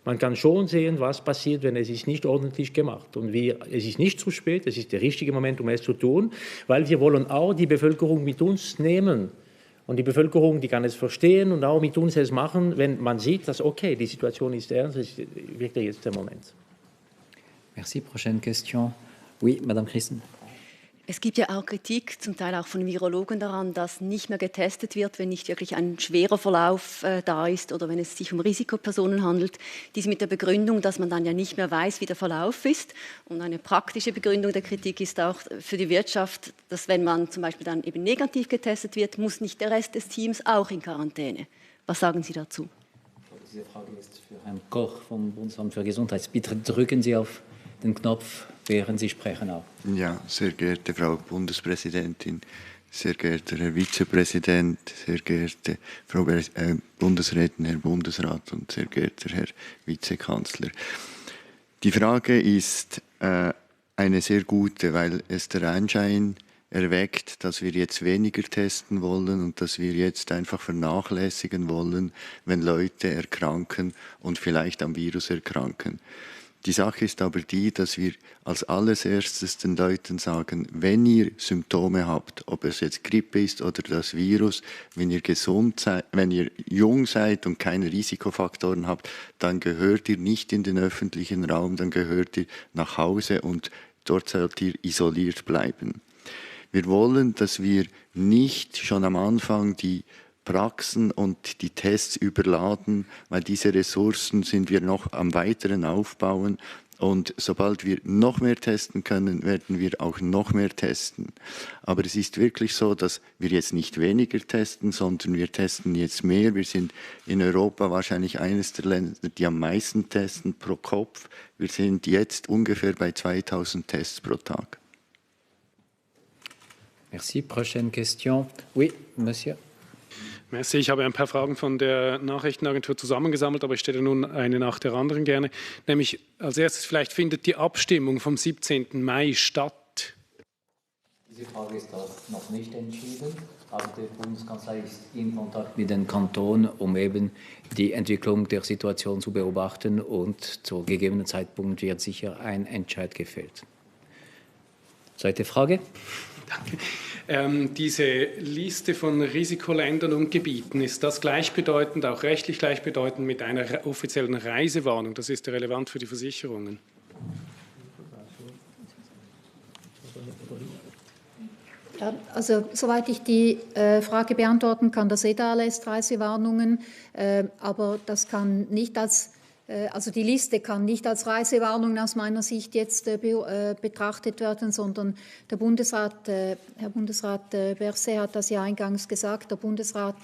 Man kann schon sehen, was passiert, wenn es ist nicht ordentlich gemacht. Und es ist nicht zu spät, es ist der richtige Moment, um es zu tun, weil wir wollen auch die Bevölkerung mit uns nehmen. Und die Bevölkerung, die kann es verstehen und auch mit uns es machen, wenn man sieht, dass, okay, die Situation ist ernst, es ist wirklich jetzt der Moment. Merci. Prochaine question. Oui, Madame Christen. Es gibt ja auch Kritik, zum Teil auch von Virologen daran, dass nicht mehr getestet wird, wenn nicht wirklich ein schwerer Verlauf da ist oder wenn es sich um Risikopersonen handelt. Dies mit der Begründung, dass man dann ja nicht mehr weiß, wie der Verlauf ist. Und eine praktische Begründung der Kritik ist auch für die Wirtschaft, dass wenn man zum Beispiel dann eben negativ getestet wird, muss nicht der Rest des Teams auch in Quarantäne. Was sagen Sie dazu? Diese Frage ist für Herrn Koch vom Bundesamt für Gesundheit. Bitte drücken Sie auf den Knopf, während Sie sprechen auch. Ja, sehr geehrte Frau Bundespräsidentin, sehr geehrter Herr Vizepräsident, sehr geehrte Frau Bundesrätin, Herr Bundesrat und sehr geehrter Herr Vizekanzler. Die Frage ist eine sehr gute, weil es der Anschein erweckt, dass wir jetzt weniger testen wollen und dass wir jetzt einfach vernachlässigen wollen, wenn Leute erkranken und vielleicht am Virus erkranken. Die Sache ist aber die, dass wir als allererstes den Leuten sagen, wenn ihr Symptome habt, ob es jetzt Grippe ist oder das Virus, wenn ihr gesund seid, wenn ihr jung seid und keine Risikofaktoren habt, dann gehört ihr nicht in den öffentlichen Raum, dann gehört ihr nach Hause und dort sollt ihr isoliert bleiben. Wir wollen, dass wir nicht schon am Anfang die Praxen und die Tests überladen, weil diese Ressourcen sind wir noch am weiteren Aufbauen. Und sobald wir noch mehr testen können, werden wir auch noch mehr testen. Aber es ist wirklich so, dass wir jetzt nicht weniger testen, sondern wir testen jetzt mehr. Wir sind in Europa wahrscheinlich eines der Länder, die am meisten testen pro Kopf. Wir sind jetzt ungefähr bei 2000 Tests pro Tag. Merci. Prochaine question. Oui, Monsieur. Merci. Ich habe ein paar Fragen von der Nachrichtenagentur zusammengesammelt, aber ich stelle nun eine nach der anderen gerne. Nämlich als erstes, vielleicht findet die Abstimmung vom 17. Mai statt? Diese Frage ist auch noch nicht entschieden, aber der Bundeskanzler ist in Kontakt mit den Kantonen, um eben die Entwicklung der Situation zu beobachten, und zu gegebenen Zeitpunkt wird sicher ein Entscheid gefällt. Zweite Frage. Danke. Diese Liste von Risikoländern und Gebieten, ist das gleichbedeutend, auch rechtlich gleichbedeutend mit einer offiziellen Reisewarnung? Das ist relevant für die Versicherungen. Ja, also soweit ich die Frage beantworten kann, das EDA lässt Reisewarnungen, aber das kann nicht als also die Liste kann nicht als Reisewarnung aus meiner Sicht jetzt betrachtet werden, sondern der Bundesrat, Herr Bundesrat Berset hat das ja eingangs gesagt, der Bundesrat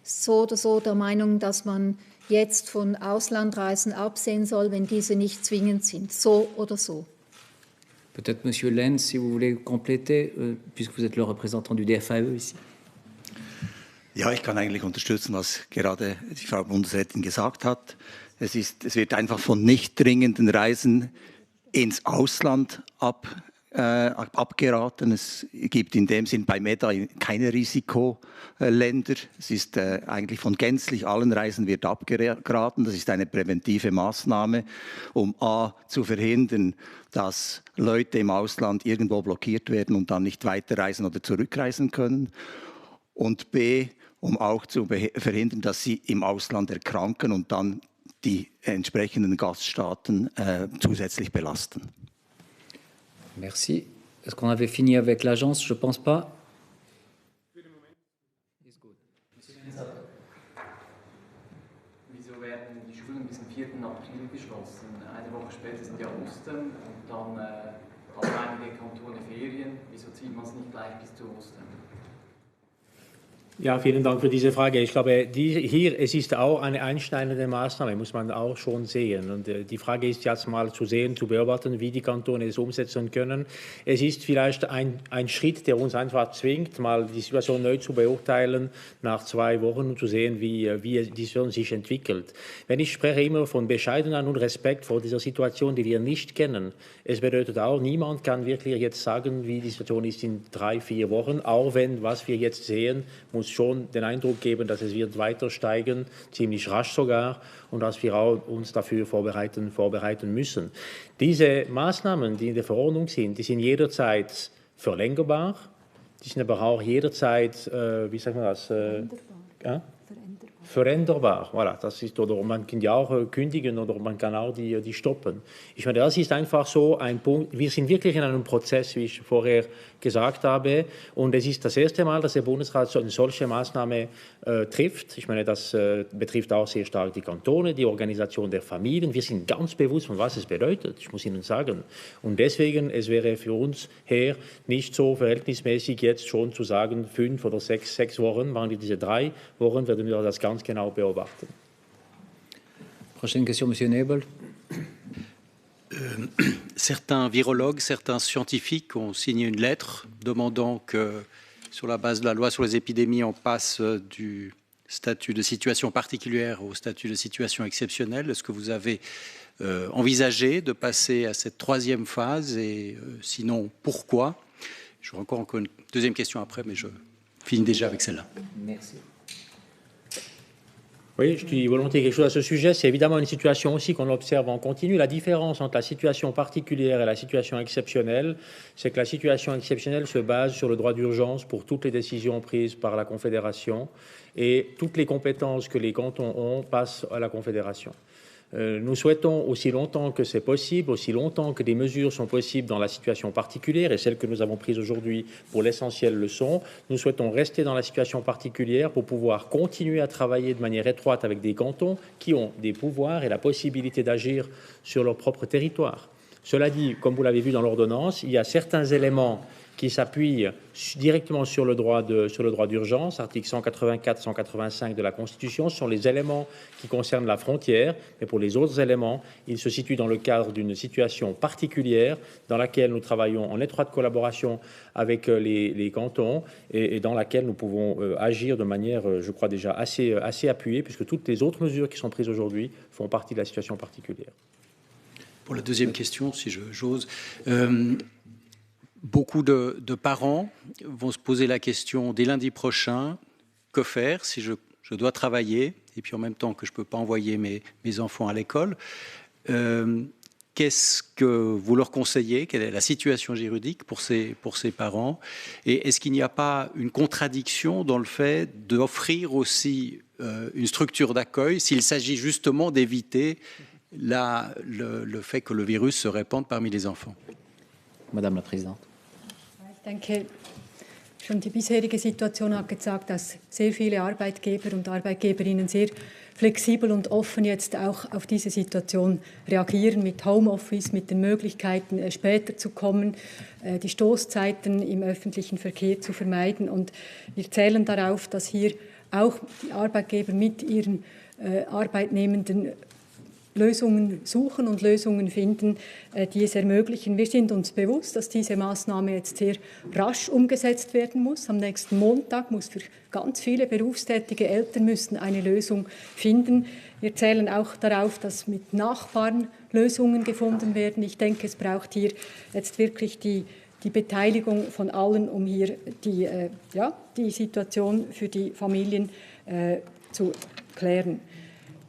ist so oder so der Meinung, dass man jetzt von Auslandreisen absehen soll, wenn diese nicht zwingend sind, so oder so. Peut-être Monsieur Lenz, si vous voulez compléter, puisque vous êtes le représentant du DFAE ici. Ja, ich kann eigentlich unterstützen, was gerade die Frau Bundesrätin gesagt hat. Es wird einfach von nicht dringenden Reisen ins Ausland abgeraten. Es gibt in dem Sinn bei MEDA keine Risikoländer. Es ist eigentlich von gänzlich allen Reisen wird abgeraten. Das ist eine präventive Maßnahme, um a. zu verhindern, dass Leute im Ausland irgendwo blockiert werden und dann nicht weiterreisen oder zurückreisen können. Und b. um auch zu verhindern, dass sie im Ausland erkranken und dann die entsprechenden Gaststaaten zusätzlich belasten. Merci. Est-ce qu'on avait fini avec l'agence? Je ne pense pas. Wieso werden die Schulen bis zum 4. April geschlossen? Eine Woche später sind ja Ostern und dann haben einige Kantone Ferien. Wieso zieht man es nicht gleich bis zu Ostern? Ja, vielen Dank für diese Frage. Ich glaube, es ist auch eine einschneidende Maßnahme, muss man auch schon sehen. Und die Frage ist jetzt mal zu sehen, zu beobachten, wie die Kantone es umsetzen können. Es ist vielleicht ein Schritt, der uns einfach zwingt, mal die Situation neu zu beurteilen nach 2 Wochen und zu sehen, wie die Situation sich entwickelt. Wenn ich spreche immer von Bescheidenheit und Respekt vor dieser Situation, die wir nicht kennen. Es bedeutet auch, niemand kann wirklich jetzt sagen, wie die Situation ist in 3, 4 Wochen, auch wenn, was wir jetzt sehen, muss schon den Eindruck geben, dass es wird weiter steigen, ziemlich rasch sogar, und dass wir auch uns dafür vorbereiten müssen. Diese Maßnahmen, die in der Verordnung sind, die sind jederzeit verlängerbar, die sind aber auch jederzeit, wie sagt man das? Veränderbar. Voilà, das ist, oder man kann ja auch kündigen oder man kann auch die stoppen. Ich meine, das ist einfach so ein Punkt. Wir sind wirklich in einem Prozess, wie ich vorher gesagt habe, und es ist das erste Mal, dass der Bundesrat eine solche Maßnahme trifft. Ich meine, das betrifft auch sehr stark die Kantone, die Organisation der Familien. Wir sind ganz bewusst, von was es bedeutet, ich muss Ihnen sagen. Und deswegen, es wäre für uns her nicht so verhältnismäßig jetzt schon zu sagen, 5 oder 6 Wochen, machen wir diese 3 Wochen, werden wir das ganz genau beobachten. Prochaine question, Monsieur Nebel. Certains virologues, certains scientifiques ont signé une lettre demandant que, sur la base de la loi sur les épidémies, on passe du statut de situation particulière au statut de situation exceptionnelle. Est-ce que vous avez envisagé de passer à cette 3e phase et sinon, pourquoi? J'aurai encore une deuxième question après, mais je finis déjà avec celle-là. Merci. Oui, je dis volontiers quelque chose à ce sujet. C'est évidemment une situation aussi qu'on observe en continu. La différence entre la situation particulière et la situation exceptionnelle, c'est que la situation exceptionnelle se base sur le droit d'urgence pour toutes les décisions prises par la Confédération et toutes les compétences que les cantons ont passent à la Confédération. Nous souhaitons, aussi longtemps que c'est possible, aussi longtemps que des mesures sont possibles dans la situation particulière, et celles que nous avons prises aujourd'hui pour l'essentiel le sont, nous souhaitons rester dans la situation particulière pour pouvoir continuer à travailler de manière étroite avec des cantons qui ont des pouvoirs et la possibilité d'agir sur leur propre territoire. Cela dit, comme vous l'avez vu dans l'ordonnance, il y a certains éléments qui s'appuient directement sur le droit d'urgence, article 184, 185 de la Constitution, ce sont les éléments qui concernent la frontière, mais pour les autres éléments, ils se situent dans le cadre d'une situation particulière dans laquelle nous travaillons en étroite collaboration avec les cantons et dans laquelle nous pouvons agir de manière, je crois déjà, assez appuyée, puisque toutes les autres mesures qui sont prises aujourd'hui font partie de la situation particulière. Pour la deuxième question, si j'ose, beaucoup de parents vont se poser la question dès lundi prochain, que faire si je dois travailler et puis en même temps que je ne peux pas envoyer mes enfants à l'école. Qu'est-ce que vous leur conseillez? Quelle est la situation juridique pour ces parents? Et est-ce qu'il n'y a pas une contradiction dans le fait d'offrir aussi une structure d'accueil s'il s'agit justement d'éviter le fait que le virus se répande parmi les enfants? Madame la Présidente. Ich denke, schon die bisherige Situation hat gezeigt, dass sehr viele Arbeitgeber und Arbeitgeberinnen sehr flexibel und offen jetzt auch auf diese Situation reagieren, mit Homeoffice, mit den Möglichkeiten, später zu kommen, die Stoßzeiten im öffentlichen Verkehr zu vermeiden. Und wir zählen darauf, dass hier auch die Arbeitgeber mit ihren Arbeitnehmenden Lösungen suchen und Lösungen finden, die es ermöglichen. Wir sind uns bewusst, dass diese Maßnahme jetzt sehr rasch umgesetzt werden muss. Am nächsten Montag muss für ganz viele berufstätige Eltern müssen eine Lösung finden. Wir zählen auch darauf, dass mit Nachbarn Lösungen gefunden werden. Ich denke, es braucht hier jetzt wirklich die Beteiligung von allen, um hier die Situation für die Familien zu klären.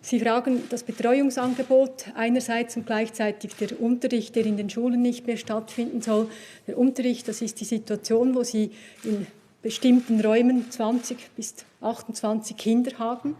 Sie fragen das Betreuungsangebot einerseits und gleichzeitig der Unterricht, der in den Schulen nicht mehr stattfinden soll. Der Unterricht, das ist die Situation, wo Sie in bestimmten Räumen 20 bis 28 Kinder haben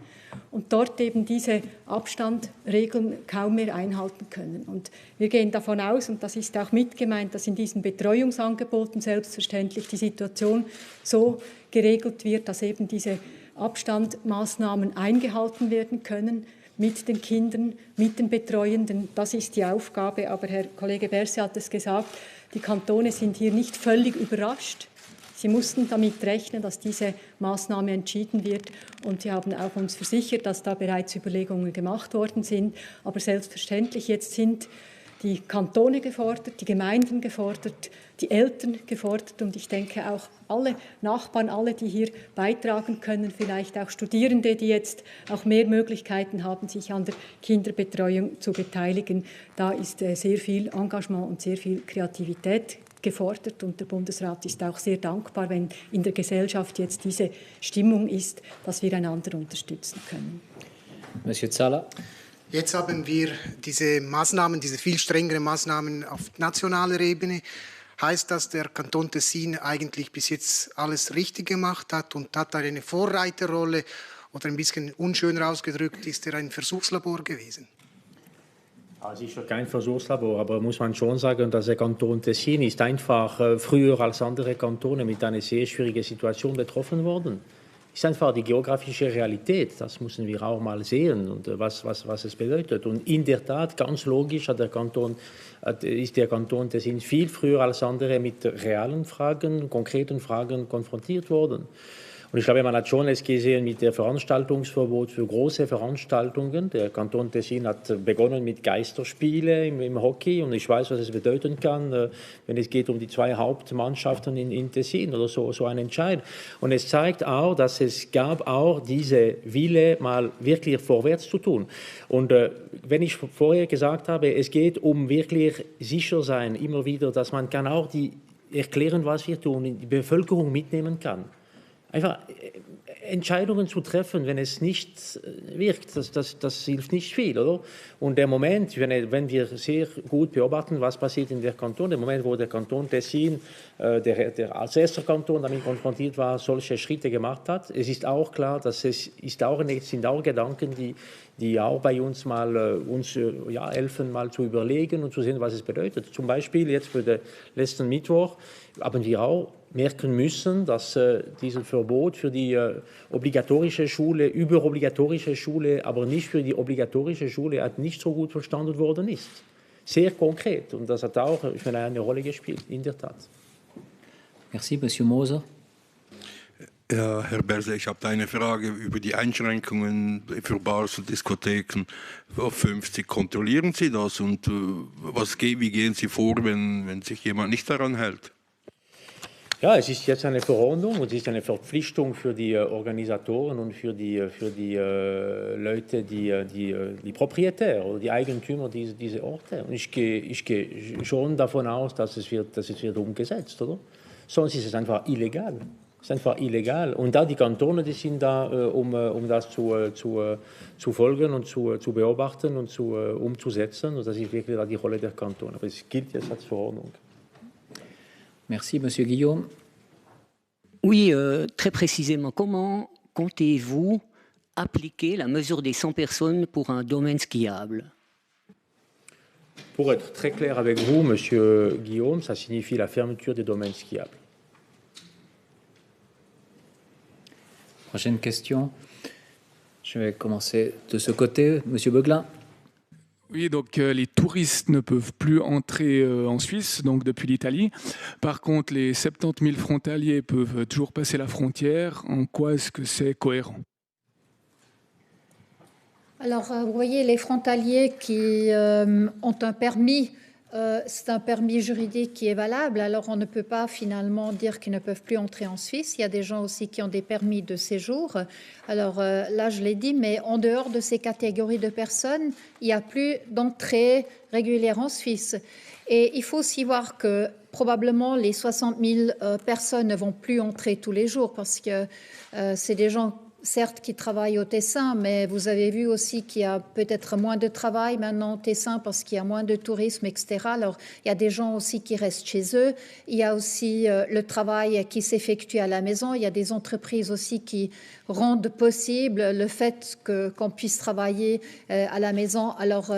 und dort eben diese Abstandregeln kaum mehr einhalten können. Und wir gehen davon aus, und das ist auch mitgemeint, dass in diesen Betreuungsangeboten selbstverständlich die Situation so geregelt wird, dass eben diese Abstandmaßnahmen eingehalten werden können mit den Kindern, mit den Betreuenden. Das ist die Aufgabe. Aber Herr Kollege Berset hat es gesagt, die Kantone sind hier nicht völlig überrascht. Sie mussten damit rechnen, dass diese Maßnahme entschieden wird. Und sie haben auch uns versichert, dass da bereits Überlegungen gemacht worden sind. Aber selbstverständlich, jetzt sind die Kantone gefordert, die Gemeinden gefordert, die Eltern gefordert und ich denke auch alle Nachbarn, alle, die hier beitragen können, vielleicht auch Studierende, die jetzt auch mehr Möglichkeiten haben, sich an der Kinderbetreuung zu beteiligen. Da ist sehr viel Engagement und sehr viel Kreativität gefordert und der Bundesrat ist auch sehr dankbar, wenn in der Gesellschaft jetzt diese Stimmung ist, dass wir einander unterstützen können. Monsieur Zala. Jetzt haben wir diese Maßnahmen, diese viel strengeren Maßnahmen auf nationaler Ebene. Heißt das, der Kanton Tessin eigentlich bis jetzt alles richtig gemacht hat und hat da eine Vorreiterrolle oder ein bisschen unschöner ausgedrückt, ist er ein Versuchslabor gewesen? Sicher kein Versuchslabor, aber muss man schon sagen, dass der Kanton Tessin ist einfach früher als andere Kantone mit einer sehr schwierigen Situation betroffen worden. Ist einfach die geografische Realität, das müssen wir auch mal sehen und was es bedeutet. Und in der Tat, ganz logisch, ist der Kanton Tessin viel früher als andere mit realen Fragen, konkreten Fragen konfrontiert worden. Und ich glaube, man hat schon es gesehen mit dem Veranstaltungsverbot für große Veranstaltungen. Der Kanton Tessin hat begonnen mit Geisterspielen im Hockey und ich weiß, was es bedeuten kann, wenn es geht um die zwei Hauptmannschaften in Tessin oder so ein Entscheid. Und es zeigt auch, dass es gab auch diese Wille, mal wirklich vorwärts zu tun. Und wenn ich vorher gesagt habe, es geht um wirklich sicher sein, immer wieder, dass man kann auch erklären, was wir tun, die Bevölkerung mitnehmen kann. Einfach Entscheidungen zu treffen, wenn es nicht wirkt, das hilft nicht viel, oder? Und der Moment, wenn wir sehr gut beobachten, was passiert in der Kanton, der Moment, wo der Kanton Tessin, der als erster Kanton damit konfrontiert war, solche Schritte gemacht hat, es ist auch klar, dass sind auch Gedanken, die auch bei uns helfen, mal zu überlegen und zu sehen, was es bedeutet. Zum Beispiel jetzt für den letzten Mittwoch haben wir auch merken müssen, dass dieses Verbot für die obligatorische Schule, überobligatorische Schule, aber nicht für die obligatorische Schule nicht so gut verstanden worden ist. sehr konkret. Und das hat auch, ich meine, eine Rolle gespielt, in der Tat. Merci, Monsieur Moser. Ja, Herr Berset, ich habe eine Frage über die Einschränkungen für Bars und Diskotheken auf 50. Kontrollieren Sie das und wie gehen Sie vor, wenn sich jemand nicht daran hält? Ja, es ist jetzt eine Verordnung und es ist eine Verpflichtung für die Organisatoren und für die Leute, die Proprietäre oder die Eigentümer dieser Orte. Und ich gehe schon davon aus, dass es wird umgesetzt, oder? Sonst ist es einfach illegal. Es ist einfach illegal. Und da die Kantone, die sind da, um das zu folgen und zu beobachten und umzusetzen. Und das ist wirklich da die Rolle der Kantone. Aber es gilt jetzt als Verordnung. Merci, Monsieur Guillaume. Oui, très précisément, comment comptez-vous appliquer la mesure des 100 personnes pour un domaine skiable? Pour être très clair avec vous, Monsieur Guillaume, ça signifie la fermeture des domaines skiables. Prochaine question. Je vais commencer de ce côté. Monsieur Beuglin. Oui, donc les touristes ne peuvent plus entrer en Suisse, donc depuis l'Italie. Par contre, les 70 000 frontaliers peuvent toujours passer la frontière. En quoi est-ce que c'est cohérent? Alors, vous voyez, les frontaliers qui ont un permis, c'est un permis juridique qui est valable. Alors, on ne peut pas finalement dire qu'ils ne peuvent plus entrer en Suisse. Il y a des gens aussi qui ont des permis de séjour. Alors là, je l'ai dit, mais en dehors de ces catégories de personnes, il n'y a plus d'entrée régulière en Suisse. Et il faut aussi voir que probablement les 60 000 personnes ne vont plus entrer tous les jours parce que c'est des gens certes qui travaillent au Tessin, mais vous avez vu aussi qu'il y a peut-être moins de travail maintenant au Tessin parce qu'il y a moins de tourisme, etc. Alors, il y a des gens aussi qui restent chez eux. Il y a aussi le travail qui s'effectue à la maison. Il y a des entreprises aussi qui rendent possible le fait qu'on puisse travailler à la maison. Alors,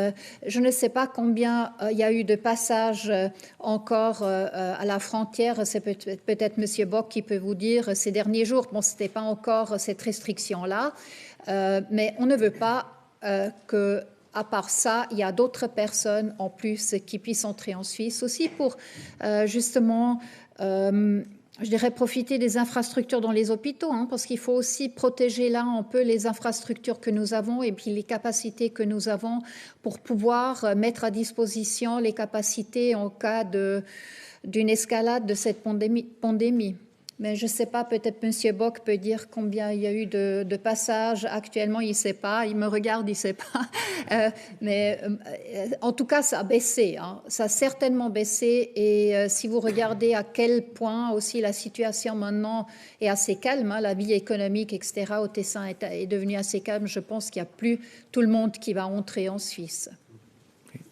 je ne sais pas combien il y a eu de passages encore à la frontière. C'est peut-être M. Bock qui peut vous dire ces derniers jours. Bon, ce n'était pas encore cette restriction-là, mais on ne veut pas que, à part ça, il y a d'autres personnes en plus qui puissent entrer en Suisse aussi pour justement... je dirais profiter des infrastructures dans les hôpitaux, parce qu'il faut aussi protéger là un peu les infrastructures que nous avons et puis les capacités que nous avons pour pouvoir mettre à disposition les capacités en cas d'une escalade de cette pandémie. Mais je ne sais pas, peut-être M. Bock peut dire combien il y a eu de passages. Actuellement, il ne sait pas. Il me regarde, il ne sait pas. Mais en tout cas, ça a baissé. Ça a certainement baissé. Et si vous regardez à quel point aussi la situation maintenant est assez calme, la vie économique, etc., au Tessin est devenue assez calme, je pense qu'il n'y a plus tout le monde qui va entrer en Suisse.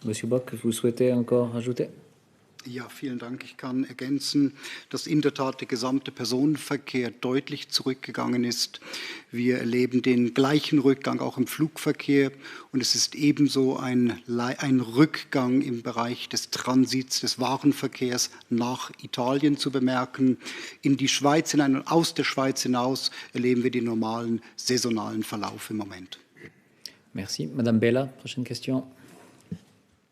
Monsieur Bock, vous souhaitez encore ajouter? Ja, vielen Dank. Ich kann ergänzen, dass in der Tat der gesamte Personenverkehr deutlich zurückgegangen ist. Wir erleben den gleichen Rückgang auch im Flugverkehr und es ist ebenso ein Rückgang im Bereich des Transits, des Warenverkehrs nach Italien zu bemerken. In die Schweiz hinein und aus der Schweiz hinaus erleben wir den normalen saisonalen Verlauf im Moment. Merci. Madame Bella, prochaine question.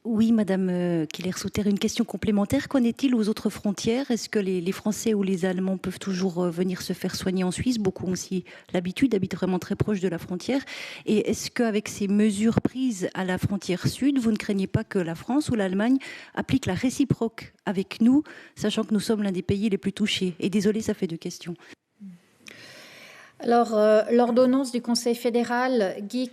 Oui, Madame Killer-Souter, une question complémentaire. Qu'en est-il aux autres frontières? Est-ce que les Français ou les Allemands peuvent toujours venir se faire soigner en Suisse? Beaucoup ont aussi l'habitude, habitent vraiment très proche de la frontière. Et est-ce qu'avec ces mesures prises à la frontière sud, vous ne craignez pas que la France ou l'Allemagne appliquent la réciproque avec nous, sachant que nous sommes l'un des pays les plus touchés? Et désolé, ça fait deux questions. Alors, l'ordonnance du Conseil fédéral dit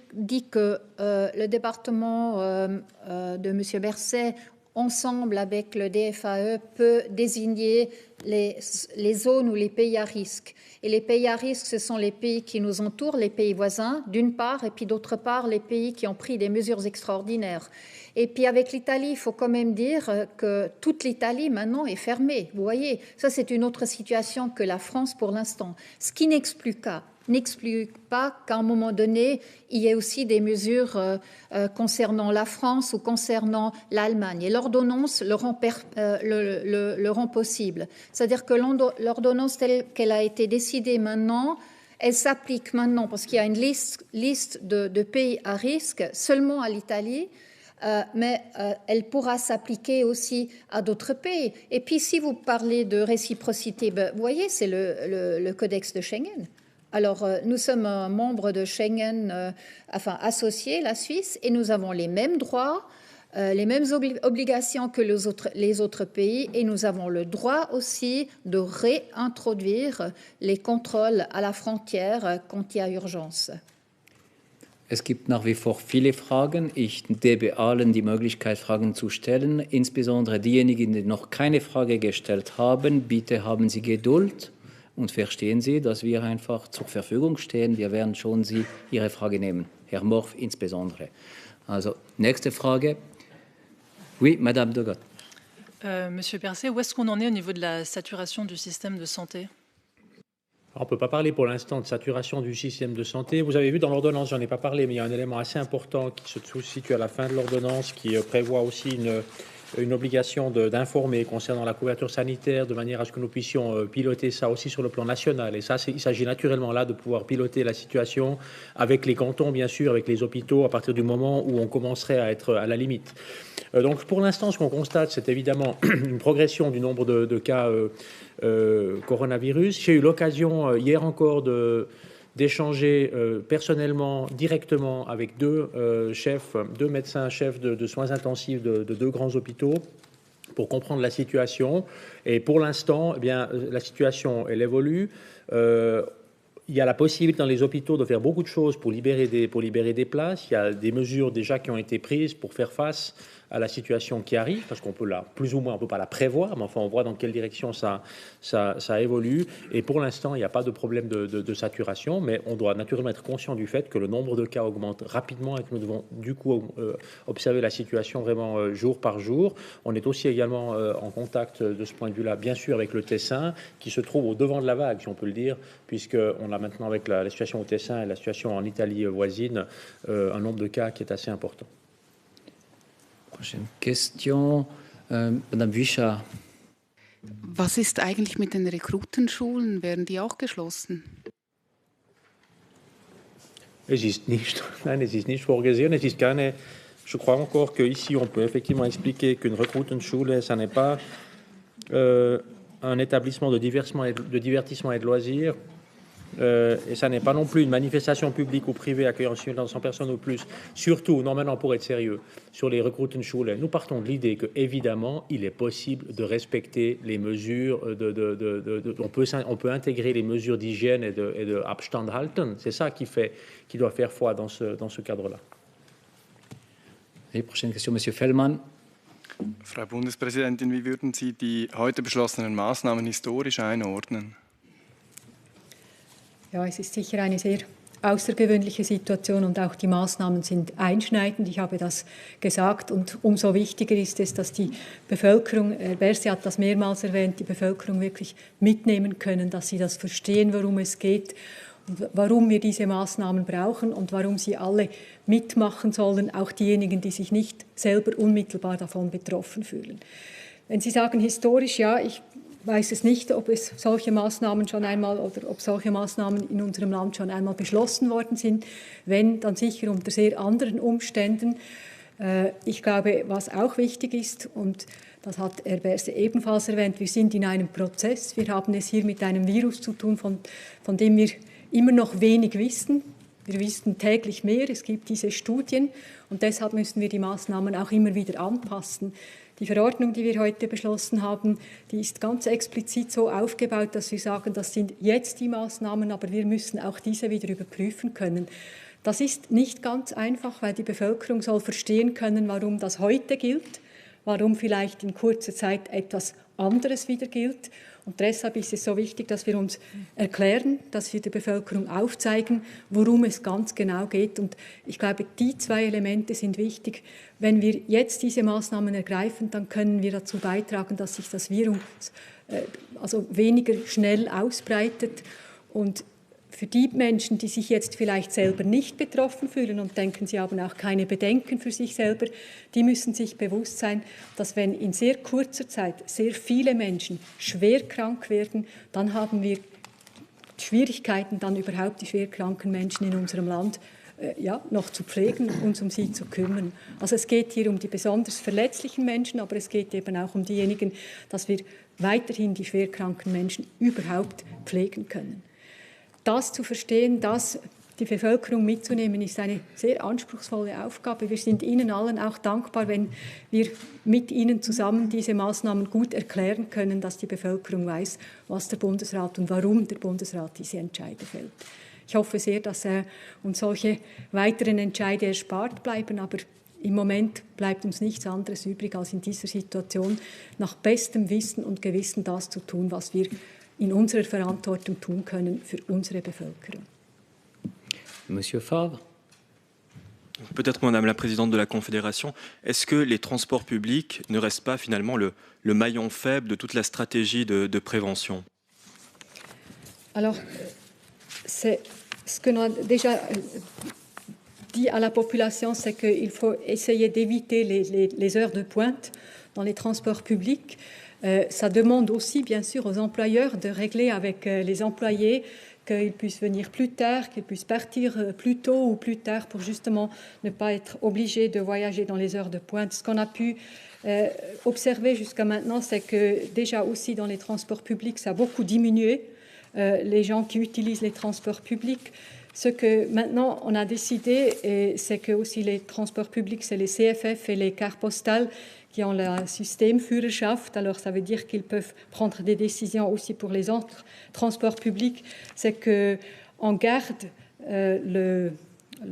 que le département de M. Berset, ensemble avec le DFAE, peut désigner les zones ou les pays à risque. Et les pays à risque, ce sont les pays qui nous entourent, les pays voisins, d'une part, et puis d'autre part, les pays qui ont pris des mesures extraordinaires. Et puis avec l'Italie, il faut quand même dire que toute l'Italie maintenant est fermée. Vous voyez, ça c'est une autre situation que la France pour l'instant. Ce qui n'explique pas qu'à un moment donné, il y ait aussi des mesures concernant la France ou concernant l'Allemagne. Et l'ordonnance le rend possible. C'est-à-dire que l'ordonnance telle qu'elle a été décidée maintenant, elle s'applique maintenant parce qu'il y a une liste de pays à risque seulement à l'Italie. mais elle pourra s'appliquer aussi à d'autres pays. Et puis, si vous parlez de réciprocité, vous voyez, c'est le codex de Schengen. Alors, nous sommes un membre de Schengen, enfin associé, la Suisse, et nous avons les mêmes droits, les mêmes obligations que les autres pays, et nous avons le droit aussi de réintroduire les contrôles à la frontière quand il y a urgence. Es gibt nach wie vor viele Fragen. Ich gebe allen die Möglichkeit, Fragen zu stellen. Insbesondere diejenigen, die noch keine Frage gestellt haben, bitte haben Sie Geduld und verstehen Sie, dass wir einfach zur Verfügung stehen. Wir werden schon Sie Ihre Frage nehmen. Herr Morf insbesondere. Also, nächste Frage. Oui, Madame de Gott. Monsieur Berset, où est-ce qu'on en est au niveau de la saturation du système de santé ? On ne peut pas parler pour l'instant de saturation du système de santé. Vous avez vu dans l'ordonnance, j'en ai pas parlé, mais il y a un élément assez important qui se situe à la fin de l'ordonnance qui prévoit aussi une obligation d'informer concernant la couverture sanitaire de manière à ce que nous puissions piloter ça aussi sur le plan national. Et ça, il s'agit naturellement là de pouvoir piloter la situation avec les cantons, bien sûr, avec les hôpitaux, à partir du moment où on commencerait à être à la limite. Donc pour l'instant, ce qu'on constate, c'est évidemment une progression du nombre de cas coronavirus. J'ai eu l'occasion hier encore d'échanger personnellement, directement avec deux médecins chefs de soins intensifs de deux grands hôpitaux pour comprendre la situation. Et pour l'instant, eh bien, la situation, elle évolue. Il y a la possibilité dans les hôpitaux de faire beaucoup de choses pour libérer des places. Il y a des mesures déjà qui ont été prises pour faire face à la situation qui arrive, parce qu'on peut plus ou moins, on peut pas la prévoir, mais enfin, on voit dans quelle direction ça évolue. Et pour l'instant, il n'y a pas de problème de saturation, mais on doit naturellement être conscient du fait que le nombre de cas augmente rapidement et que nous devons du coup observer la situation vraiment jour par jour. On est aussi également en contact de ce point de vue-là, bien sûr, avec le Tessin, qui se trouve au devant de la vague, si on peut le dire, puisqu'on a maintenant, avec la situation au Tessin et la situation en Italie voisine, un nombre de cas qui est assez important. Prochaine Question, Madame Wischer. Was ist eigentlich mit den Rekrutenschulen? Werden die auch geschlossen? Es ist nicht vorgesehen. Es ist keine. Je crois encore qu'ici, on peut effectivement expliquer qu'une Rekrutenschule, ça n'est pas un établissement de divertissement et de loisirs. Et ça n'est pas non plus une manifestation publique ou privée accueillant 100 personnes ou plus. Surtout, normalement, pour être sérieux, sur les Rekrutenschulen, nous partons de l'idée qu'évidemment, il est possible de respecter les mesures, on peut intégrer les mesures d'hygiène et de Abstand halten. C'est ça qui doit faire foi dans ce cadre-là. Et prochaine question, Monsieur Fellmann. Frau Bundespräsidentin, wie würden Sie die heute beschlossenen Maßnahmen historisch einordnen? Ja, es ist sicher eine sehr außergewöhnliche Situation und auch die Maßnahmen sind einschneidend. Ich habe das gesagt und umso wichtiger ist es, dass die Bevölkerung, Herr Berset hat das mehrmals erwähnt, die Bevölkerung wirklich mitnehmen können, dass sie das verstehen, worum es geht und warum wir diese Maßnahmen brauchen und warum sie alle mitmachen sollen, auch diejenigen, die sich nicht selber unmittelbar davon betroffen fühlen. Wenn Sie sagen historisch, ja, ich weiß es nicht, ob es solche Maßnahmen schon einmal oder ob solche Maßnahmen in unserem Land schon einmal beschlossen worden sind. Wenn, dann sicher unter sehr anderen Umständen. Ich glaube, was auch wichtig ist, und das hat Herr Berset ebenfalls erwähnt, wir sind in einem Prozess. Wir haben es hier mit einem Virus zu tun, von dem wir immer noch wenig wissen. Wir wissen täglich mehr, es gibt diese Studien und deshalb müssen wir die Maßnahmen auch immer wieder anpassen. Die Verordnung, die wir heute beschlossen haben, die ist ganz explizit so aufgebaut, dass wir sagen, das sind jetzt die Maßnahmen, aber wir müssen auch diese wieder überprüfen können. Das ist nicht ganz einfach, weil die Bevölkerung soll verstehen können, warum das heute gilt, warum vielleicht in kurzer Zeit etwas anderes wieder gilt. Und deshalb ist es so wichtig, dass wir uns erklären, dass wir der Bevölkerung aufzeigen, worum es ganz genau geht. Und ich glaube, die zwei Elemente sind wichtig. Wenn wir jetzt diese Maßnahmen ergreifen, dann können wir dazu beitragen, dass sich das Virus also weniger schnell ausbreitet. Und für die Menschen, die sich jetzt vielleicht selber nicht betroffen fühlen und denken, sie haben auch keine Bedenken für sich selber, die müssen sich bewusst sein, dass wenn in sehr kurzer Zeit sehr viele Menschen schwer krank werden, dann haben wir Schwierigkeiten, dann überhaupt die schwerkranken Menschen in unserem Land noch zu pflegen, uns um sie zu kümmern. Also es geht hier um die besonders verletzlichen Menschen, aber es geht eben auch um diejenigen, dass wir weiterhin die schwerkranken Menschen überhaupt pflegen können. Das zu verstehen, das die Bevölkerung mitzunehmen, ist eine sehr anspruchsvolle Aufgabe. Wir sind Ihnen allen auch dankbar, wenn wir mit Ihnen zusammen diese Maßnahmen gut erklären können, dass die Bevölkerung weiß, was der Bundesrat und warum der Bundesrat diese Entscheide fällt. Ich hoffe sehr, dass uns solche weiteren Entscheide erspart bleiben, aber im Moment bleibt uns nichts anderes übrig, als in dieser Situation nach bestem Wissen und Gewissen das zu tun, was wir in unserer Verantwortung tun können für unsere Bevölkerung. Monsieur Favre. Peut-être Madame la Présidente de la Confédération, est-ce que les transports publics ne restent pas finalement le maillon faible de toute la stratégie de prévention? Alors, c'est ce que l'on a déjà dit à la population, c'est qu'il faut essayer d'éviter les heures de pointe dans les transports publics. Ça demande aussi, bien sûr, aux employeurs de régler avec les employés qu'ils puissent venir plus tard, qu'ils puissent partir plus tôt ou plus tard pour justement ne pas être obligés de voyager dans les heures de pointe. Ce qu'on a pu observer jusqu'à maintenant, c'est que déjà aussi dans les transports publics, ça a beaucoup diminué, les gens qui utilisent les transports publics. Ce que maintenant on a décidé, c'est que aussi les transports publics, c'est les CFF et les cartes postales qui ont le système Führerschaft, alors ça veut dire qu'ils peuvent prendre des décisions aussi pour les autres transports publics, c'est qu'on garde le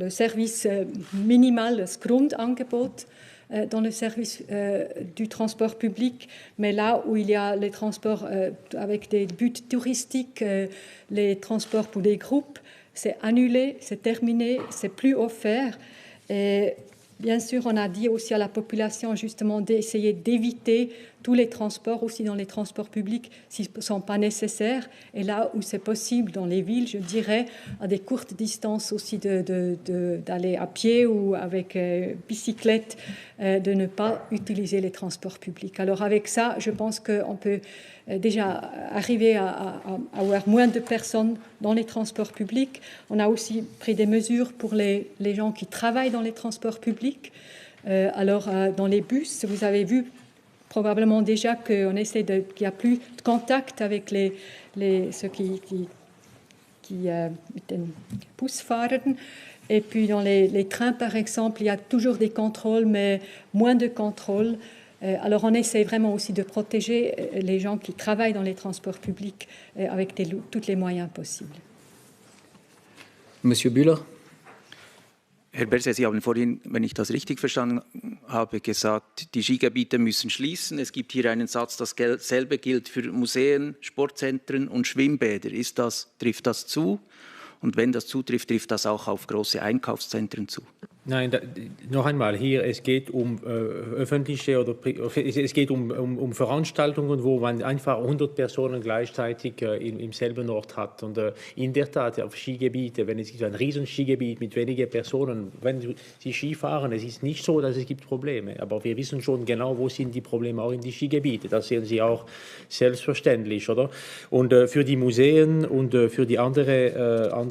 service minimal, das Grundangebot dans le service du transport public, mais là où il y a les transports avec des buts touristiques, les transports pour des groupes, c'est annulé, c'est terminé, c'est plus offert. Et bien sûr, on a dit aussi à la population justement d'essayer d'éviter tous les transports, aussi dans les transports publics, s'ils ne sont pas nécessaires. Et là où c'est possible, dans les villes, je dirais, à des courtes distances aussi d'aller à pied ou avec bicyclette, de ne pas utiliser les transports publics. Alors avec ça, je pense qu'on peut déjà arriver à avoir moins de personnes dans les transports publics. On a aussi pris des mesures pour les gens qui travaillent dans les transports publics. Alors dans les bus, vous avez vu probablement déjà qu'on essaie qu'il n'y a plus de contact avec ceux qui Busfahrer. Et puis dans les trains, par exemple, il y a toujours des contrôles, mais moins de contrôles. Alors on essaie vraiment aussi de protéger les gens qui travaillent dans les transports publics avec tous les moyens possibles. Monsieur Bühler. Herr Berset, Sie haben vorhin, wenn ich das richtig verstanden habe, gesagt, die Skigebiete müssen schließen. Es gibt hier einen Satz, dasselbe gilt für Museen, Sportzentren und Schwimmbäder. Trifft das zu? Und wenn das zutrifft, trifft das auch auf große Einkaufszentren zu? Nein, noch einmal, hier, es geht um öffentliche oder es geht um Veranstaltungen, wo man einfach 100 Personen gleichzeitig im selben Ort hat. Und in der Tat, auf Skigebiete, wenn es ist ein riesen Skigebiet mit wenigen Personen, wenn sie Ski fahren, es ist nicht so, dass es gibt Probleme. Aber wir wissen schon genau, wo sind die Probleme auch in die Skigebiete. Das sehen Sie auch selbstverständlich, oder? Und für die Museen und für die andere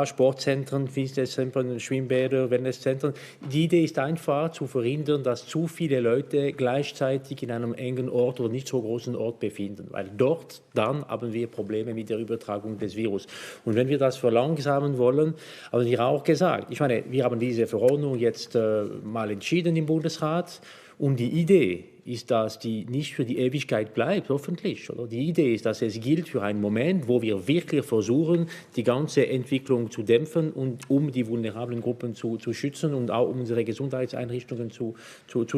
Sportzentren, Fitnesszentren, Schwimmbäder, Wellnesszentren. Die Idee ist einfach zu verhindern, dass zu viele Leute gleichzeitig in einem engen Ort oder nicht so großen Ort befinden, weil dort dann haben wir Probleme mit der Übertragung des Virus. Und wenn wir das verlangsamen wollen, haben wir auch gesagt, ich meine, wir haben diese Verordnung jetzt mal entschieden im Bundesrat und die Idee ist, dass die nicht für die Ewigkeit bleibt, hoffentlich. Oder? Die Idee ist, dass es gilt für einen Moment, wo wir wirklich versuchen, die ganze Entwicklung zu dämpfen und um die vulnerablen Gruppen zu schützen und auch um unsere Gesundheitseinrichtungen zu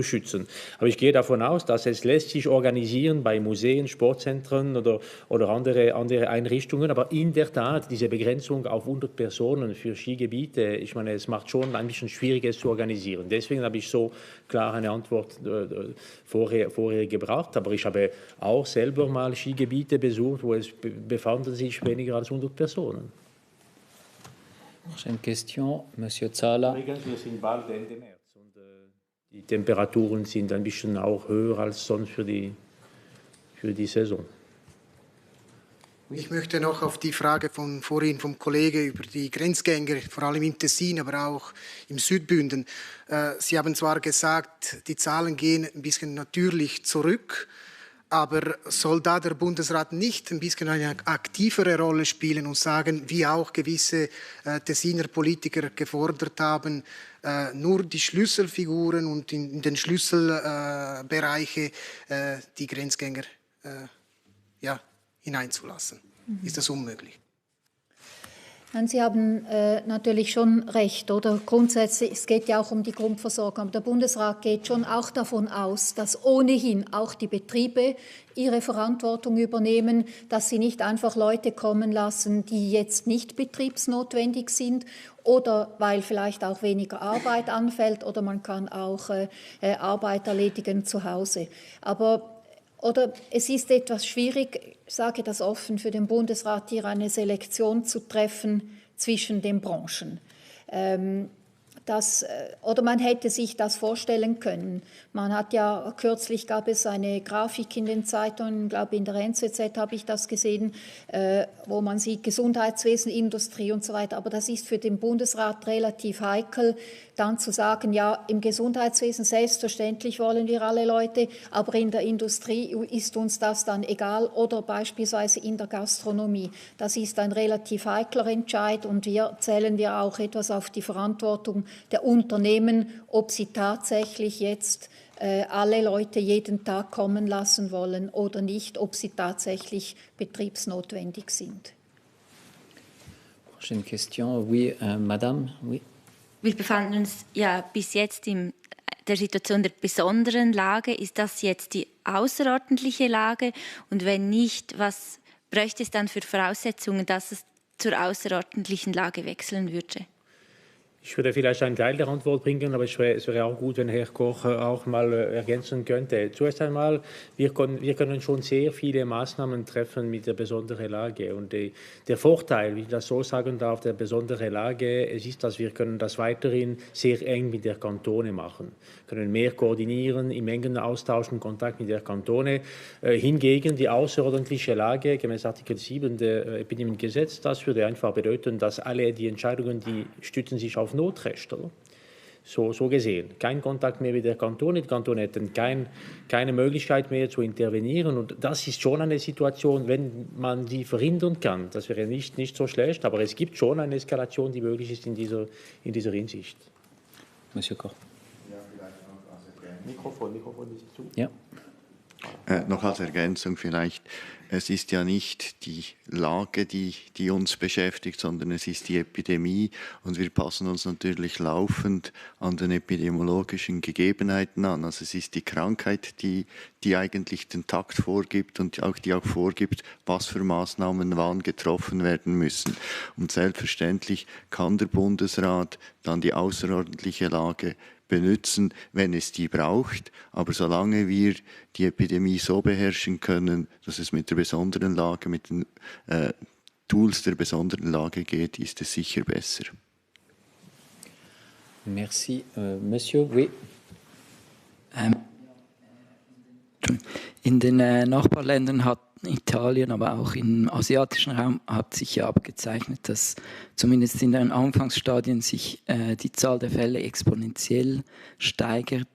schützen. Aber ich gehe davon aus, dass es lässt sich organisieren bei Museen, Sportzentren oder andere Einrichtungen. Aber in der Tat, diese Begrenzung auf 100 Personen für Skigebiete, ich meine, es macht schon ein bisschen schwierig, es zu organisieren. Deswegen habe ich so klar eine Antwort vorher gebracht, aber ich habe auch selber mal Skigebiete besucht, wo es befanden sich weniger als 100 Personen. Prochaine question, Monsieur Zahler. Übrigens, wir sind bald Ende März und die Temperaturen sind ein bisschen auch höher als sonst für die Saison. Ich möchte noch auf die Frage von vorhin vom Kollegen über die Grenzgänger, vor allem im Tessin, aber auch im Südbünden. Sie haben zwar gesagt, die Zahlen gehen ein bisschen natürlich zurück, aber soll da der Bundesrat nicht ein bisschen eine aktivere Rolle spielen und sagen, wie auch gewisse Tessiner Politiker gefordert haben, nur die Schlüsselfiguren und in den Schlüsselbereiche die Grenzgänger hineinzulassen? Ist das unmöglich? Sie haben natürlich schon recht, oder? Grundsätzlich, es geht ja auch um die Grundversorgung. Aber der Bundesrat geht schon auch davon aus, dass ohnehin auch die Betriebe ihre Verantwortung übernehmen, dass sie nicht einfach Leute kommen lassen, die jetzt nicht betriebsnotwendig sind oder weil vielleicht auch weniger Arbeit anfällt oder man kann auch Arbeit erledigen zu Hause. Oder es ist etwas schwierig, ich sage das offen, für den Bundesrat hier eine Selektion zu treffen zwischen den Branchen. Oder man hätte sich das vorstellen können. Man hat ja kürzlich, gab es eine Grafik in den Zeitungen, ich glaube in der NZZ habe ich das gesehen, wo man sieht Gesundheitswesen, Industrie und so weiter. Aber das ist für den Bundesrat relativ heikel, dann zu sagen, ja, im Gesundheitswesen selbstverständlich wollen wir alle Leute, aber in der Industrie ist uns das dann egal oder beispielsweise in der Gastronomie. Das ist ein relativ heikler Entscheid und zählen wir auch etwas auf die Verantwortung der Unternehmen, ob sie tatsächlich jetzt alle Leute jeden Tag kommen lassen wollen oder nicht, ob sie tatsächlich betriebsnotwendig sind. Prochaine question, oui, Madame, oui. Wir befanden uns ja bis jetzt in der Situation der besonderen Lage. Ist das jetzt die außerordentliche Lage? Und wenn nicht, was bräuchte es dann für Voraussetzungen, dass es zur außerordentlichen Lage wechseln würde? Ich würde vielleicht einen Teil der Antwort bringen, aber es wäre auch gut, wenn Herr Koch auch mal ergänzen könnte. Zuerst einmal, wir können schon sehr viele Maßnahmen treffen mit der besonderen Lage. Und der Vorteil, wie ich das so sagen darf, der besonderen Lage, es ist, dass wir können das weiterhin sehr eng mit der Kantone machen. Wir können mehr koordinieren, im engen Austausch und Kontakt mit der Kantone. Hingegen die außerordentliche Lage, gemäß Artikel 7 der Epidemiengesetz, das würde einfach bedeuten, dass alle die Entscheidungen, die stützen sich auf Notrecht, oder? So gesehen. Kein Kontakt mehr mit der Kantone. Die Kantone hätten keine Möglichkeit mehr zu intervenieren. Und das ist schon eine Situation, wenn man die verhindern kann. Das wäre nicht so schlecht, aber es gibt schon eine Eskalation, die möglich ist in dieser Hinsicht. Monsieur Koch. Ja, vielleicht noch als Ergänzung. Mikrofon ist zu. Ja. Noch als Ergänzung vielleicht, es ist ja nicht die Lage, die uns beschäftigt, sondern es ist die Epidemie und wir passen uns natürlich laufend an den epidemiologischen Gegebenheiten an. Also es ist die Krankheit, die eigentlich den Takt vorgibt und die auch vorgibt, was für Maßnahmen wann getroffen werden müssen. Und selbstverständlich kann der Bundesrat dann die außerordentliche Lage benutzen, wenn es die braucht. Aber solange wir die Epidemie so beherrschen können, dass es mit der besonderen Lage, mit den Tools der besonderen Lage geht, ist es sicher besser. Merci. Monsieur, oui. In den Nachbarländern hat Italien, aber auch im asiatischen Raum hat sich ja abgezeichnet, dass zumindest in den Anfangsstadien sich die Zahl der Fälle exponentiell steigert.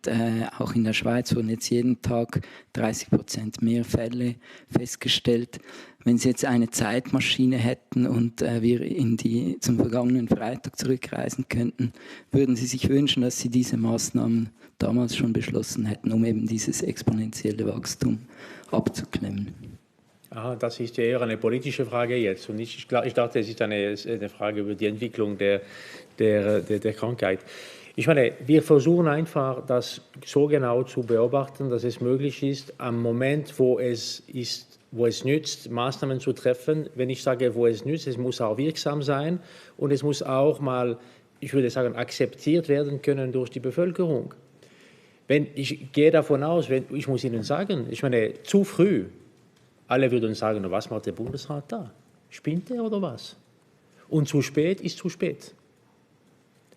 Auch in der Schweiz wurden jetzt jeden Tag 30% mehr Fälle festgestellt. Wenn Sie jetzt eine Zeitmaschine hätten und wir zum vergangenen Freitag zurückreisen könnten, würden Sie sich wünschen, dass Sie diese Maßnahmen damals schon beschlossen hätten, um eben dieses exponentielle Wachstum abzuklemmen? Aha, das ist ja eher eine politische Frage jetzt. Und ich dachte, es ist eine Frage über die Entwicklung der Krankheit. Ich meine, wir versuchen einfach, das so genau zu beobachten, dass es möglich ist, am Moment, wo es nützt, Maßnahmen zu treffen. Wenn ich sage, wo es nützt, es muss auch wirksam sein und es muss auch mal, ich würde sagen, akzeptiert werden können durch die Bevölkerung. Ich gehe davon aus, ich muss Ihnen sagen, ich meine, zu früh, alle würden sagen, was macht der Bundesrat da? Spinnt er oder was? Und zu spät ist zu spät.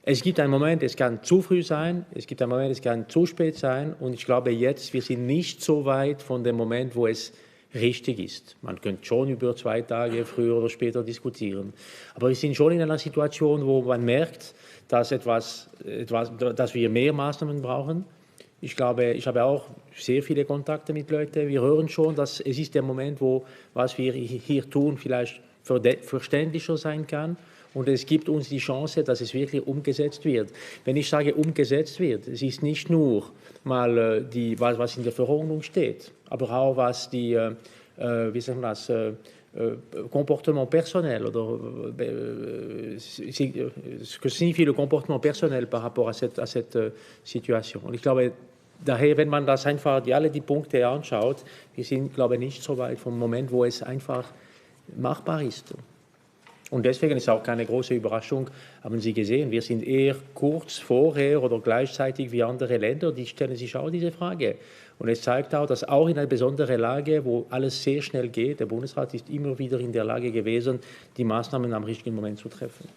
Es gibt einen Moment, es kann zu früh sein, es gibt einen Moment, es kann zu spät sein und ich glaube jetzt, wir sind nicht so weit von dem Moment, wo es richtig ist. Man könnte schon über 2 Tage früher oder später diskutieren. Aber wir sind schon in einer Situation, wo man merkt, dass wir mehr Maßnahmen brauchen. Ich glaube, ich habe auch sehr viele Kontakte mit Leuten. Wir hören schon, dass es ist der Moment, wo was wir hier tun vielleicht verständlicher sein kann. Und es gibt uns die Chance, dass es wirklich umgesetzt wird. Wenn ich sage umgesetzt wird, es ist nicht nur mal was in der Verordnung steht, aber auch was die, wie sagen wir das, comportement personnel oder ce que signifie le comportement personnel par rapport à cette situation. Und ich glaube, daher, wenn man das einfach alle die Punkte anschaut, wir sind, glaube ich, nicht so weit vom Moment, wo es einfach machbar ist. Und deswegen ist auch keine große Überraschung, haben Sie gesehen, wir sind eher kurz vorher oder gleichzeitig wie andere Länder, die stellen sich auch diese Frage. Und es zeigt auch, dass auch in einer besonderen Lage, wo alles sehr schnell geht, der Bundesrat ist immer wieder in der Lage gewesen, die Maßnahmen am richtigen Moment zu treffen.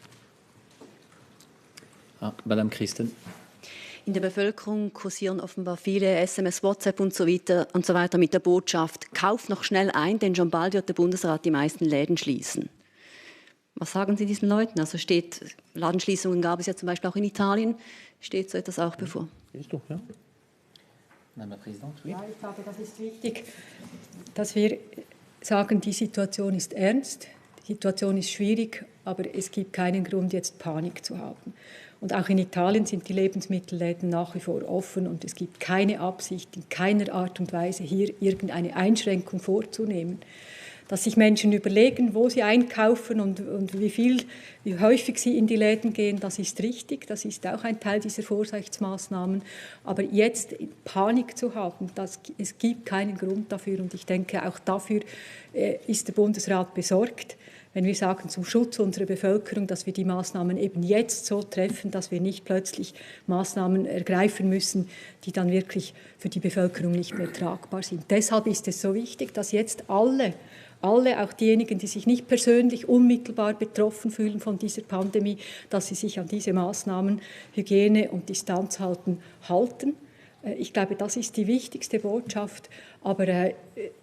Madame Christen. In der Bevölkerung kursieren offenbar viele SMS, WhatsApp und so weiter mit der Botschaft, kauf noch schnell ein, denn schon bald wird der Bundesrat die meisten Läden schließen. Was sagen Sie diesen Leuten? Also Ladenschließungen gab es ja zum Beispiel auch in Italien. Steht so etwas auch bevor? Siehst du, ja? Ja, ich glaube, das ist wichtig, dass wir sagen, die Situation ist ernst, die Situation ist schwierig, aber es gibt keinen Grund, jetzt Panik zu haben. Und auch in Italien sind die Lebensmittelläden nach wie vor offen und es gibt keine Absicht, in keiner Art und Weise hier irgendeine Einschränkung vorzunehmen. Dass sich Menschen überlegen, wo sie einkaufen und wie häufig sie in die Läden gehen, das ist richtig, das ist auch ein Teil dieser Vorsichtsmaßnahmen. Aber jetzt Panik zu haben, es gibt keinen Grund dafür und ich denke, auch dafür ist der Bundesrat besorgt, wenn wir sagen, zum Schutz unserer Bevölkerung, dass wir die Maßnahmen eben jetzt so treffen, dass wir nicht plötzlich Maßnahmen ergreifen müssen, die dann wirklich für die Bevölkerung nicht mehr tragbar sind. Deshalb ist es so wichtig, dass jetzt alle, auch diejenigen, die sich nicht persönlich unmittelbar betroffen fühlen von dieser Pandemie, dass sie sich an diese Maßnahmen, Hygiene und Distanz halten. Ich glaube, das ist die wichtigste Botschaft. Aber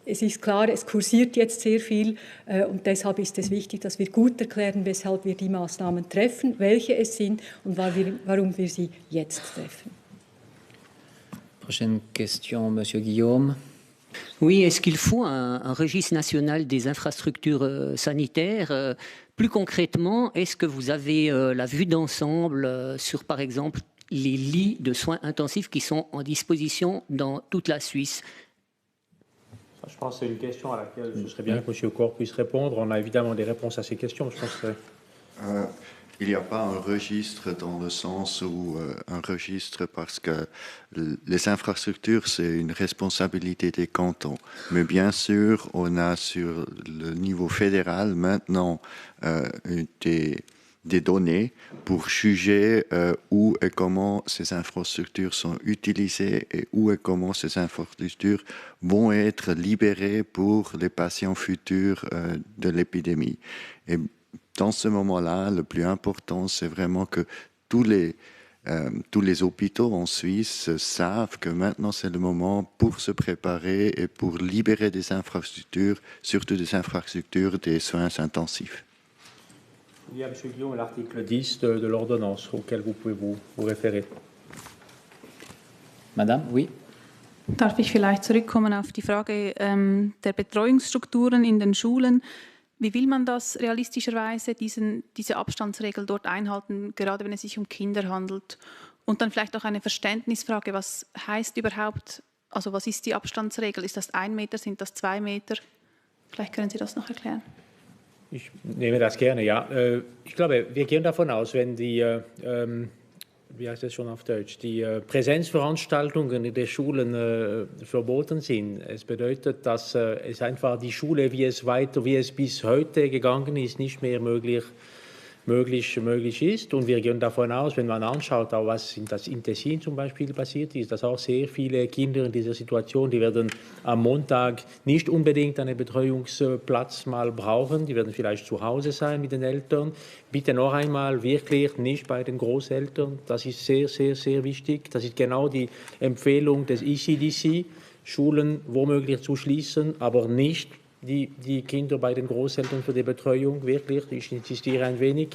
es ist klar, es kursiert jetzt sehr viel und deshalb ist es wichtig, dass wir gut erklären, weshalb wir die Maßnahmen treffen, welche es sind und warum wir sie jetzt treffen. Prochaine question, Monsieur Guillaume. Oui, est-ce qu'il faut un registre national des infrastructures sanitaires? Plus concrètement, est-ce que vous avez la vue d'ensemble sur, par exemple, les lits de soins intensifs qui sont en disposition dans toute la Suisse? Je pense que c'est une question à laquelle ce serait bien que M. Corr puisse répondre. On a évidemment des réponses à ces questions. Je pense que il n'y a pas un registre dans le sens où un registre parce que les infrastructures, c'est une responsabilité des cantons. Mais bien sûr, on a sur le niveau fédéral maintenant des données pour juger où et comment ces infrastructures sont utilisées et où et comment ces infrastructures vont être libérées pour les patients futurs de l'épidémie. Et dans ce moment-là, le plus important, c'est vraiment que tous les hôpitaux en Suisse savent que maintenant c'est le moment pour se préparer et pour libérer des infrastructures, surtout des infrastructures des soins intensifs. Il y a, M. Guillaume, l'article 10 de l'ordonnance auquel vous pouvez vous référer. Madame, oui. Darf ich vielleicht zurückkommen auf die Frage der Betreuungsstrukturen in den Schulen? Wie will man das realistischerweise, diese Abstandsregel dort einhalten, gerade wenn es sich um Kinder handelt? Und dann vielleicht auch eine Verständnisfrage, was heißt überhaupt, also was ist die Abstandsregel? Ist das 1 Meter, sind das 2 Meter? Vielleicht können Sie das noch erklären. Ich nehme das gerne, ja. Ich glaube, wir gehen davon aus, wenn die, wie heißt das schon auf Deutsch, die Präsenzveranstaltungen in den Schulen verboten sind. Es bedeutet, dass es einfach die Schule, wie es bis heute gegangen ist, nicht mehr möglich ist. Und wir gehen davon aus, wenn man anschaut, auch was in Tessin zum Beispiel passiert ist, dass auch sehr viele Kinder in dieser Situation, die werden am Montag nicht unbedingt einen Betreuungsplatz mal brauchen, die werden vielleicht zu Hause sein mit den Eltern. Bitte noch einmal wirklich nicht bei den Großeltern. Das ist sehr, sehr, sehr wichtig. Das ist genau die Empfehlung des ECDC. Schulen womöglich zu schließen, aber nicht die Kinder bei den Großeltern für die Betreuung, wirklich. Ich insistiere ein wenig.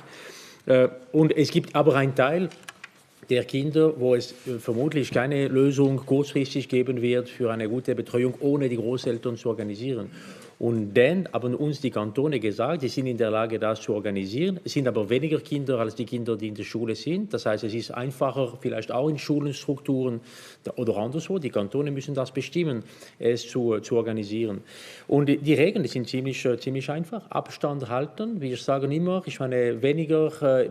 Und es gibt aber einen Teil der Kinder, wo es vermutlich keine Lösung kurzfristig geben wird für eine gute Betreuung, ohne die Großeltern zu organisieren. Und dann haben uns die Kantone gesagt, sie sind in der Lage, das zu organisieren. Es sind aber weniger Kinder als die Kinder, die in der Schule sind. Das heißt, es ist einfacher, vielleicht auch in Schulenstrukturen oder anderswo. Die Kantone müssen das bestimmen, es zu organisieren. Und die Regeln sind ziemlich einfach. Abstand halten. Wir sagen immer, ich meine,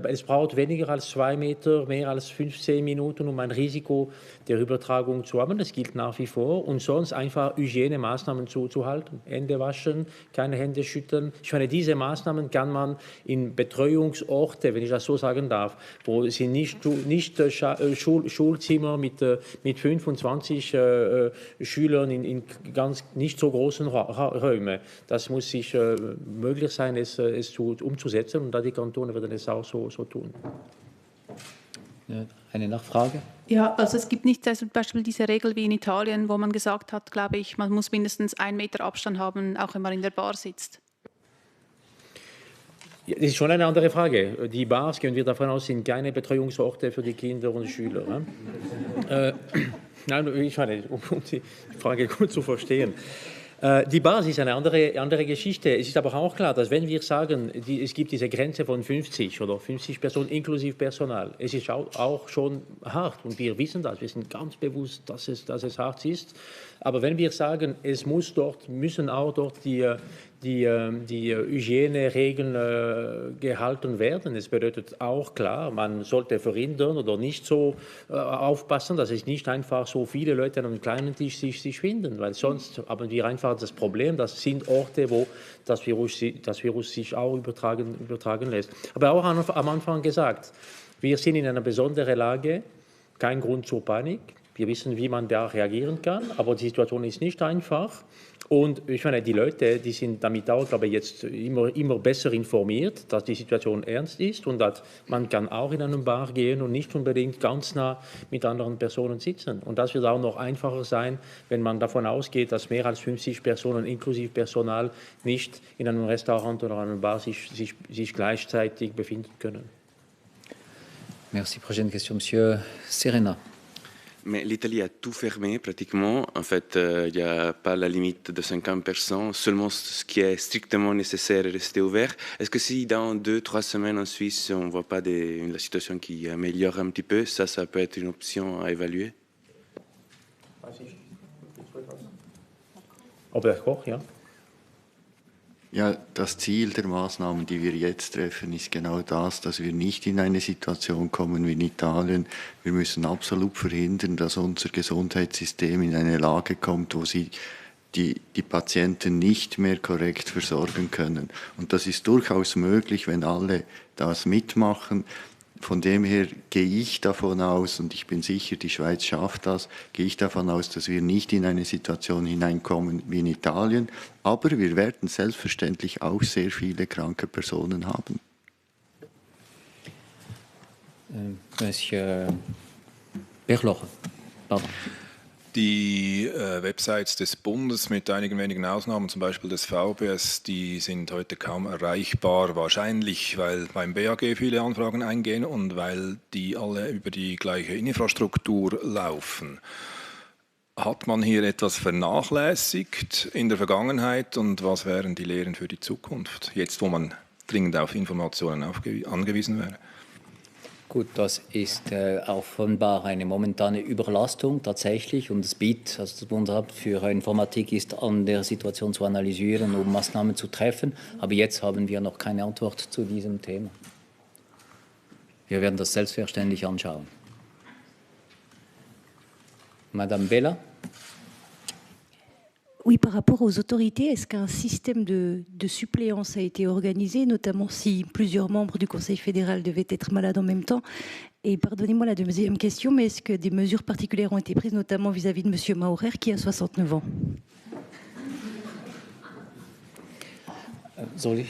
es braucht weniger als 2 Meter, mehr als 15 Minuten, um ein Risiko der Übertragung zu haben. Das gilt nach wie vor. Und sonst einfach Hygienemaßnahmen zu halten. Hände waschen, keine Hände schütteln. Ich meine, diese Maßnahmen kann man in Betreuungsorte, wenn ich das so sagen darf, wo sie nicht Schulzimmer mit 25 Schülern in ganz nicht so großen Räumen. Das muss sich möglich sein, es umzusetzen, und da die Kantone werden es auch so tun. Eine Nachfrage? Ja, also es gibt nicht zum Beispiel diese Regel wie in Italien, wo man gesagt hat, glaube ich, man muss mindestens 1 Meter Abstand haben, auch wenn man in der Bar sitzt. Ja, das ist schon eine andere Frage. Die Bars, gehen wir davon aus, sind keine Betreuungsorte für die Kinder und Schüler. Nein, ich meine, um die Frage gut zu verstehen. Die Basis ist eine andere Geschichte. Es ist aber auch klar, dass wenn wir sagen, es gibt diese Grenze von 50 oder 50 Personen inklusive Personal, es ist auch schon hart, und wir wissen das, wir sind ganz bewusst, dass es hart ist. Aber wenn wir sagen, müssen auch dort die Hygieneregeln gehalten werden. Es bedeutet auch klar, man sollte verhindern oder nicht so aufpassen, dass es nicht einfach so viele Leute an einem kleinen Tisch sich finden, weil sonst haben wir einfach das Problem, das sind Orte, wo das Virus sich auch übertragen lässt. Aber auch am Anfang gesagt, wir sind in einer besonderen Lage, kein Grund zur Panik. Wir wissen, wie man da reagieren kann, aber die Situation ist nicht einfach. Und ich meine, die Leute, die sind damit auch, glaube ich, jetzt immer besser informiert, dass die Situation ernst ist und dass man kann auch in einen Bar gehen und nicht unbedingt ganz nah mit anderen Personen sitzen. Und das wird auch noch einfacher sein, wenn man davon ausgeht, dass mehr als 50 Personen inklusive Personal nicht in einem Restaurant oder einer Bar sich gleichzeitig befinden können. Merci. Prochaine question, Monsieur Serena. Mais l'Italie a tout fermé pratiquement. En fait, il n'y a pas la limite de 50%. Seulement ce qui est strictement nécessaire est resté ouvert. Est-ce que si dans 2-3 semaines en Suisse, on ne voit pas la situation qui améliore un petit peu, ça peut être une option à évaluer? Albert Koch, ja. Ja, das Ziel der Maßnahmen, die wir jetzt treffen, ist genau das, dass wir nicht in eine Situation kommen wie in Italien. Wir müssen absolut verhindern, dass unser Gesundheitssystem in eine Lage kommt, wo sie die Patienten nicht mehr korrekt versorgen können. Und das ist durchaus möglich, wenn alle das mitmachen. Von dem her gehe ich davon aus, und ich bin sicher, die Schweiz schafft das, gehe ich davon aus, dass wir nicht in eine Situation hineinkommen wie in Italien. Aber wir werden selbstverständlich auch sehr viele kranke Personen haben. Monsieur Berlocher, pardon. Die Websites des Bundes mit einigen wenigen Ausnahmen, zum Beispiel des VBS, die sind heute kaum erreichbar, wahrscheinlich, weil beim BAG viele Anfragen eingehen und weil die alle über die gleiche Infrastruktur laufen. Hat man hier etwas vernachlässigt in der Vergangenheit, und was wären die Lehren für die Zukunft, jetzt wo man dringend auf Informationen angewiesen wäre? Gut, das ist offenbar eine momentane Überlastung tatsächlich, und das BIT, also das Bundesamt für Informatik, ist an der Situation zu analysieren, um Maßnahmen zu treffen. Aber jetzt haben wir noch keine Antwort zu diesem Thema. Wir werden das selbstverständlich anschauen. Madame Bella. Oui, par rapport aux autorités, est-ce qu'un système de suppléance a été organisé, notamment si plusieurs membres du Conseil fédéral devaient être malades en même temps? Et pardonnez-moi la deuxième question, mais est-ce que des mesures particulières ont été prises, notamment vis-à-vis de M. Maurer, qui a 69 ans? Soll ich?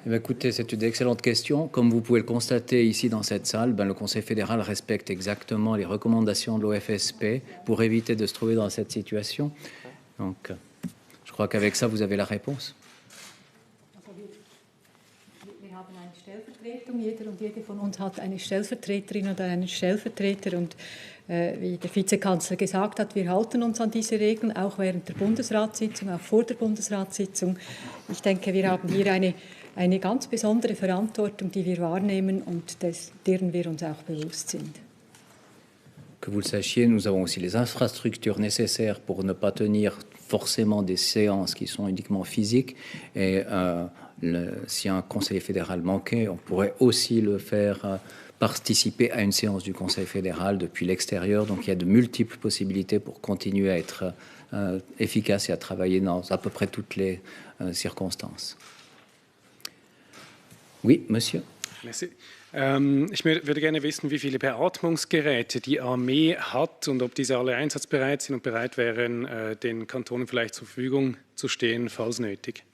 Écoutez, c'est une excellente question. Comme vous pouvez le constater ici dans cette salle, le Conseil fédéral respecte exactement les recommandations de l'OFSP pour éviter de se trouver dans cette situation. Donc, je crois qu'avec ça, vous avez la réponse. Wir haben eine Stellvertretung. Jeder und jede von uns hat eine Stellvertreterin oder einen Stellvertreter. Und wie der Vizekanzler gesagt hat, wir halten uns an diese Regeln, auch während der Bundesratssitzung, auch vor der Bundesratssitzung. Ich denke, wir haben hier eine ganz besondere Verantwortung, die wir wahrnehmen und deren wir uns auch bewusst sind. Que vous le sachiez, nous avons aussi les infrastructures nécessaires pour ne pas tenir forcément des séances qui sont uniquement physiques. Et si un conseiller fédéral manquait, on pourrait aussi le faire participer à une séance du Conseil fédéral depuis l'extérieur. Donc il y a de multiples possibilités pour continuer à être efficace et à travailler dans à peu près toutes les circonstances. Oui, monsieur. Merci. Ich würde gerne wissen, wie viele Beatmungsgeräte die Armee hat und ob diese alle einsatzbereit sind und bereit wären, den Kantonen vielleicht zur Verfügung zu stehen, falls nötig.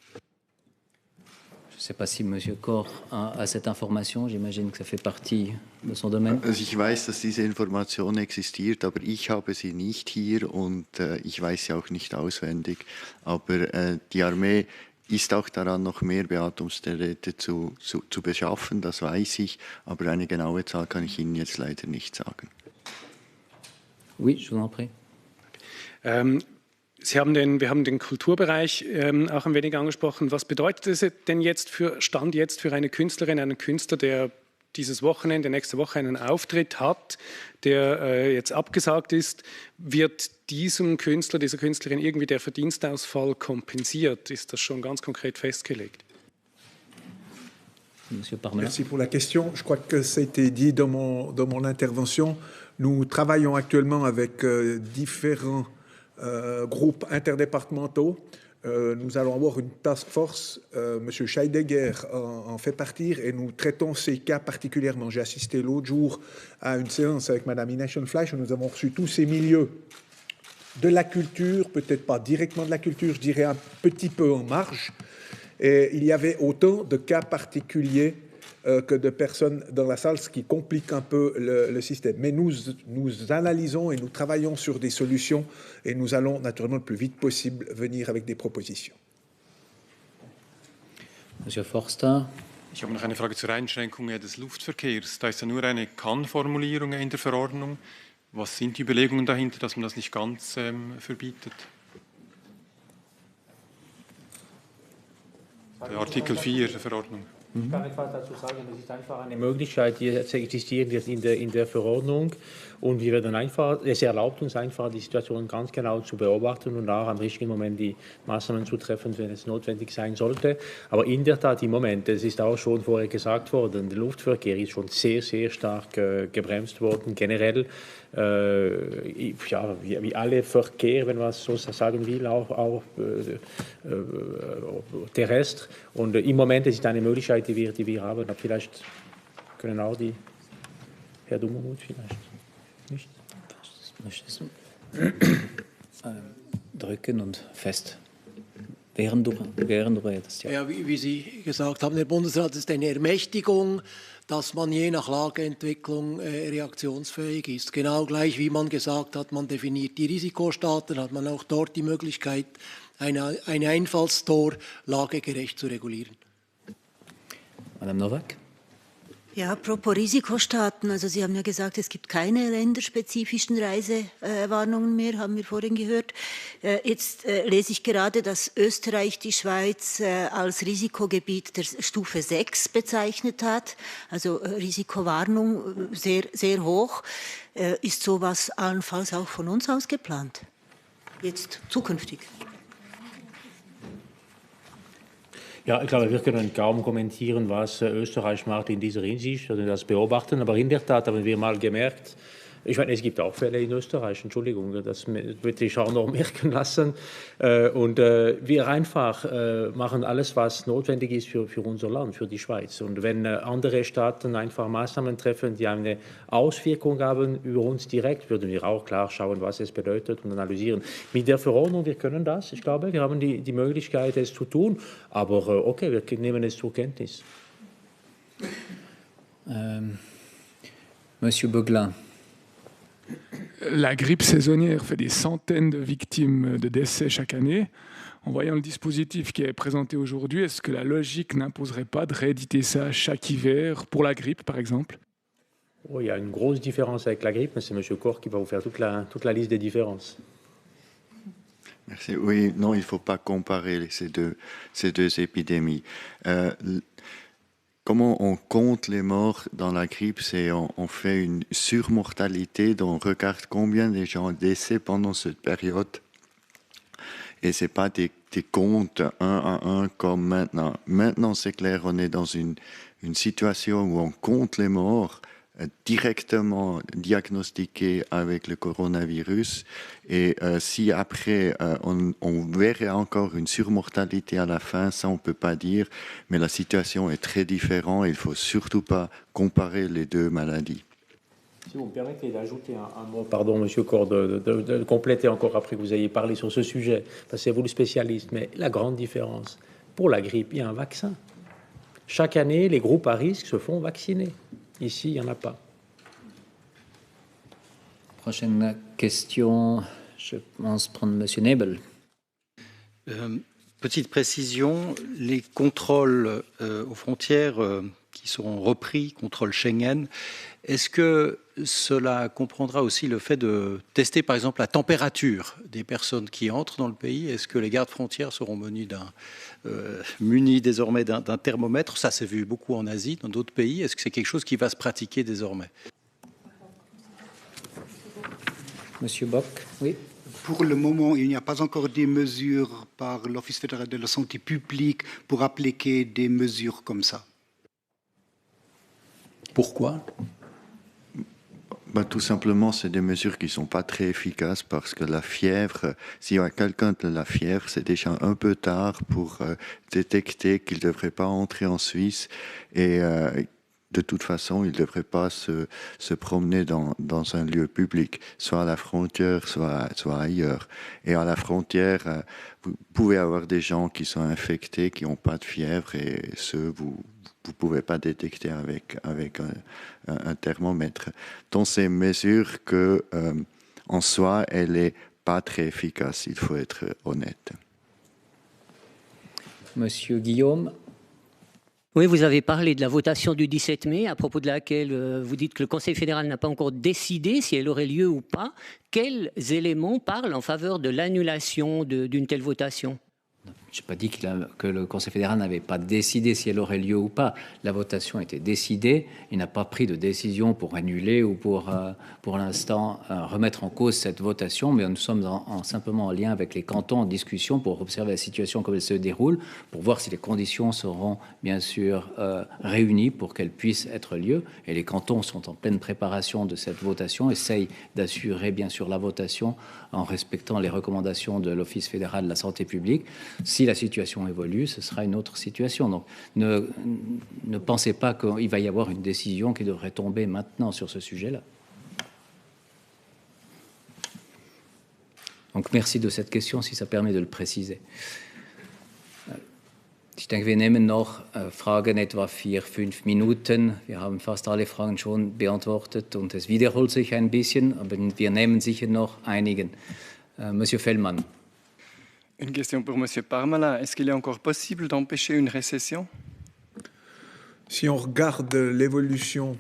Je ne sais pas si M. Koch a cette information. J'imagine que ça fait partie de son domaine. Also ich weiß, dass diese Information existiert, aber ich habe sie nicht hier und ich weiß sie auch nicht auswendig. Aber die Armee ist auch daran, noch mehr Beatmungsgeräte zu beschaffen, das weiß ich, aber eine genaue Zahl kann ich Ihnen jetzt leider nicht sagen. Oui, je vous en prie. Wir haben den Kulturbereich auch ein wenig angesprochen. Was bedeutet es denn jetzt für eine Künstlerin, einen Künstler, der dieses Wochenende, nächste Woche einen Auftritt hat, der jetzt abgesagt ist? Wird diesem Künstler, dieser Künstlerin irgendwie der Verdienstausfall kompensiert? Ist das schon ganz konkret festgelegt? Merci pour la question. Je crois que ça a été dit dans mon intervention. Nous travaillons actuellement avec différents groupes interdépartementaux. Nous allons avoir une task force, M. Scheidegger en fait partir et nous traitons ces cas particulièrement. J'ai assisté l'autre jour à une séance avec Mme Ines Schönfleisch où nous avons reçu tous ces milieux de la culture, peut-être pas directement de la culture, je dirais un petit peu en marge. Et il y avait autant de cas particuliers que de personnes dans la salle, ce qui complique un peu le système. Mais nous analysons et nous travaillons sur des solutions et nous allons naturellement le plus vite possible venir avec des propositions. Monsieur Forster. Ich habe noch eine Frage zur Einschränkung des Luftverkehrs. Da ist ja nur eine Kann-Formulierung in der Verordnung. Was sind die Überlegungen dahinter, dass man das nicht ganz verbietet? Der Artikel 4 der Verordnung. Ich kann etwas dazu sagen, das ist einfach eine Möglichkeit, die existiert jetzt in der Verordnung und wir werden einfach, es erlaubt uns einfach, die Situation ganz genau zu beobachten und auch am richtigen Moment die Maßnahmen zu treffen, wenn es notwendig sein sollte. Aber in der Tat im Moment, es ist auch schon vorher gesagt worden, der Luftverkehr ist schon sehr, sehr stark gebremst worden, generell. Ja, wie alle Verkehr, wenn man so sagen will, auch terrestre. Und im Moment ist es eine Möglichkeit, die wir haben. Aber vielleicht können auch die Herr Dummermuth vielleicht nicht. Drücken und fest. Während du redest, ja. Ja, wie Sie gesagt haben, der Bundesrat ist eine Ermächtigung, dass man je nach Lageentwicklung reaktionsfähig ist. Genau gleich wie man gesagt hat, man definiert die Risikostaaten, hat man auch dort die Möglichkeit, ein Einfallstor lagegerecht zu regulieren. Madame Nowak? Ja, apropos Risikostaaten, also Sie haben ja gesagt, es gibt keine länderspezifischen Reisewarnungen mehr, haben wir vorhin gehört. Jetzt lese ich gerade, dass Österreich die Schweiz als Risikogebiet der Stufe 6 bezeichnet hat, also Risikowarnung sehr, sehr hoch. Ist sowas allenfalls auch von uns aus geplant, jetzt zukünftig? Ja, ich glaube, wir können kaum kommentieren, was Österreich macht in dieser Hinsicht oder das beobachten. Aber in der Tat haben wir mal gemerkt, Ich meine, es gibt auch Fälle in Österreich, Entschuldigung, das wird sich auch noch merken lassen. Und wir einfach machen alles, was notwendig ist für unser Land, für die Schweiz. Und wenn andere Staaten einfach Maßnahmen treffen, die eine Auswirkung haben über uns direkt, würden wir auch klar schauen, was es bedeutet und analysieren. Mit der Verordnung, wir können das, ich glaube, wir haben die Möglichkeit, es zu tun, aber okay, wir nehmen es zur Kenntnis. Monsieur Beuglin. La grippe saisonnière fait des centaines de victimes de décès chaque année. En voyant le dispositif qui est présenté aujourd'hui, est-ce que la logique n'imposerait pas de rééditer ça chaque hiver pour la grippe, par exemple? Oh, il y a une grosse différence avec la grippe, mais c'est M. Koch qui va vous faire toute la liste des différences. Merci. Oui, non, il ne faut pas comparer ces deux épidémies. Comment on compte les morts dans la grippe, c'est on fait une surmortalité, donc on regarde combien de gens décèdent pendant cette période. Et ce n'est pas des comptes un à un comme maintenant. Maintenant, c'est clair, on est dans une situation où on compte les morts directement diagnostiqués avec le coronavirus. Et si après, on verrait encore une surmortalité à la fin, ça on ne peut pas dire. Mais la situation est très différente. Il ne faut surtout pas comparer les deux maladies. Si vous me permettez d'ajouter un mot, pardon, M. Koch, de compléter encore après que vous ayez parlé sur ce sujet, parce que c'est vous le spécialiste, mais la grande différence, pour la grippe, il y a un vaccin. Chaque année, les groupes à risque se font vacciner. Ici, il n'y en a pas. Prochaine question, je pense prendre M. Nebel. Petite précision, les contrôles aux frontières qui seront repris, contrôle Schengen, est-ce que cela comprendra aussi le fait de tester par exemple la température des personnes qui entrent dans le pays? Est-ce que les gardes frontières seront munis désormais d'un thermomètre? Ça s'est vu beaucoup en Asie, dans d'autres pays. Est-ce que c'est quelque chose qui va se pratiquer désormais? Monsieur Bock, oui. Pour le moment, il n'y a pas encore des mesures par l'Office fédéral de la santé publique pour appliquer des mesures comme ça. Pourquoi? Tout simplement, c'est des mesures qui ne sont pas très efficaces parce que la fièvre, s'il y a quelqu'un de la fièvre, c'est déjà un peu tard pour détecter qu'il ne devrait pas entrer en Suisse et de toute façon, il ne devrait pas se promener dans un lieu public, soit à la frontière, soit ailleurs. Et à la frontière, vous pouvez avoir des gens qui sont infectés, qui n'ont pas de fièvre et vous ne pouvez pas détecter avec un thermomètre. Donc, c'est une mesure que, en soi, elle n'est pas très efficace, il faut être honnête. Monsieur Guillaume. Oui, vous avez parlé de la votation du 17 mai, à propos de laquelle vous dites que le Conseil fédéral n'a pas encore décidé si elle aurait lieu ou pas. Quels éléments parlent en faveur de l'annulation d'une telle votation? Je n'ai pas dit que le Conseil fédéral n'avait pas décidé si elle aurait lieu ou pas. La votation était décidée. Il n'a pas pris de décision pour annuler ou pour l'instant, remettre en cause cette votation. Mais nous sommes simplement en lien avec les cantons en discussion pour observer la situation comme elle se déroule, pour voir si les conditions seront bien sûr réunies pour qu'elle puisse être lieu. Et les cantons sont en pleine préparation de cette votation, essayent d'assurer bien sûr la votation en respectant les recommandations de l'Office fédéral de la santé publique. Si la situation évolue, ce sera une autre situation. Donc, ne pensez pas qu'il va y avoir une décision qui devrait tomber maintenant sur ce sujet-là. Donc, merci de cette question, si ça permet de le préciser. Ich denke, wir nehmen noch Fragen etwa 4-5 Minuten. Wir haben fast alle Fragen schon beantwortet und es wiederholt sich ein bisschen, aber wir nehmen sicher noch einigen. Monsieur Fellmann. Une question pour M. Parmelin. Est-ce qu'il est encore possible d'empêcher une récession? Si on regarde l'évolution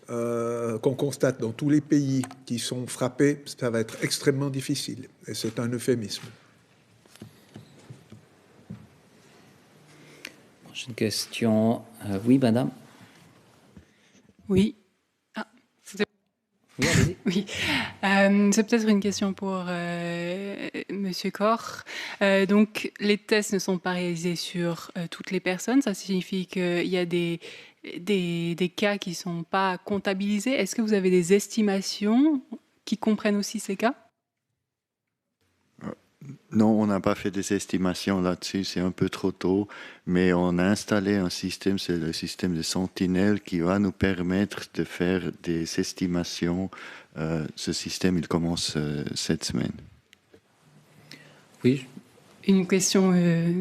qu'on constate dans tous les pays qui sont frappés, ça va être extrêmement difficile. Et c'est un euphémisme. Prochaine question. Oui, madame. Oui. Oui, oui. C'est peut-être une question pour M. Monsieur Koch. Donc, les tests ne sont pas réalisés sur toutes les personnes. Ça signifie qu'il y a des cas qui ne sont pas comptabilisés. Est-ce que vous avez des estimations qui comprennent aussi ces cas? Non, on n'a pas fait des estimations là-dessus, c'est un peu trop tôt, mais on a installé un système, c'est le système de Sentinelle, qui va nous permettre de faire des estimations. Ce système, il commence cette semaine. Oui. Une question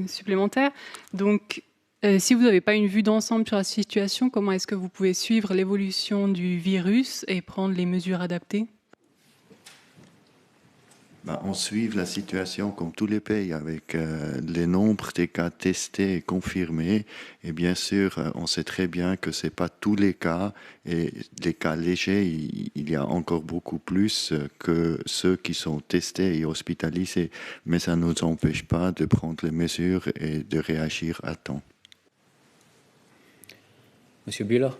supplémentaire. Donc, si vous n'avez pas une vue d'ensemble sur la situation, comment est-ce que vous pouvez suivre l'évolution du virus et prendre les mesures adaptées? On suit la situation comme tous les pays avec les nombres des cas testés et confirmés. Et bien sûr, on sait très bien que ce n'est pas tous les cas. Et les cas légers, il y a encore beaucoup plus que ceux qui sont testés et hospitalisés. Mais ça ne nous empêche pas de prendre les mesures et de réagir à temps. Monsieur Bühler.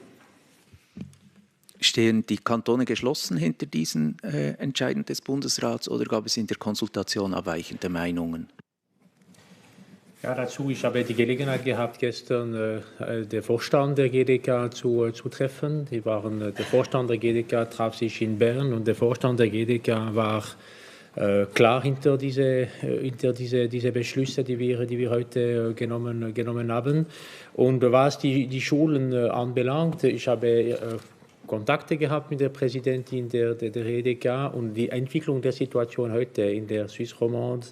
Stehen die Kantone geschlossen hinter diesen Entscheidungen des Bundesrats oder gab es in der Konsultation abweichende Meinungen? Ja, dazu, ich habe die Gelegenheit gehabt, gestern den Vorstand der GDK zu treffen. Der Vorstand der GDK traf sich in Bern und der Vorstand der GDK war klar hinter diese Beschlüsse, die wir heute genommen haben. Und was die Schulen anbelangt, ich habe Kontakte gehabt mit der Präsidentin der EDK und die Entwicklung der Situation heute in der Suisse Romande,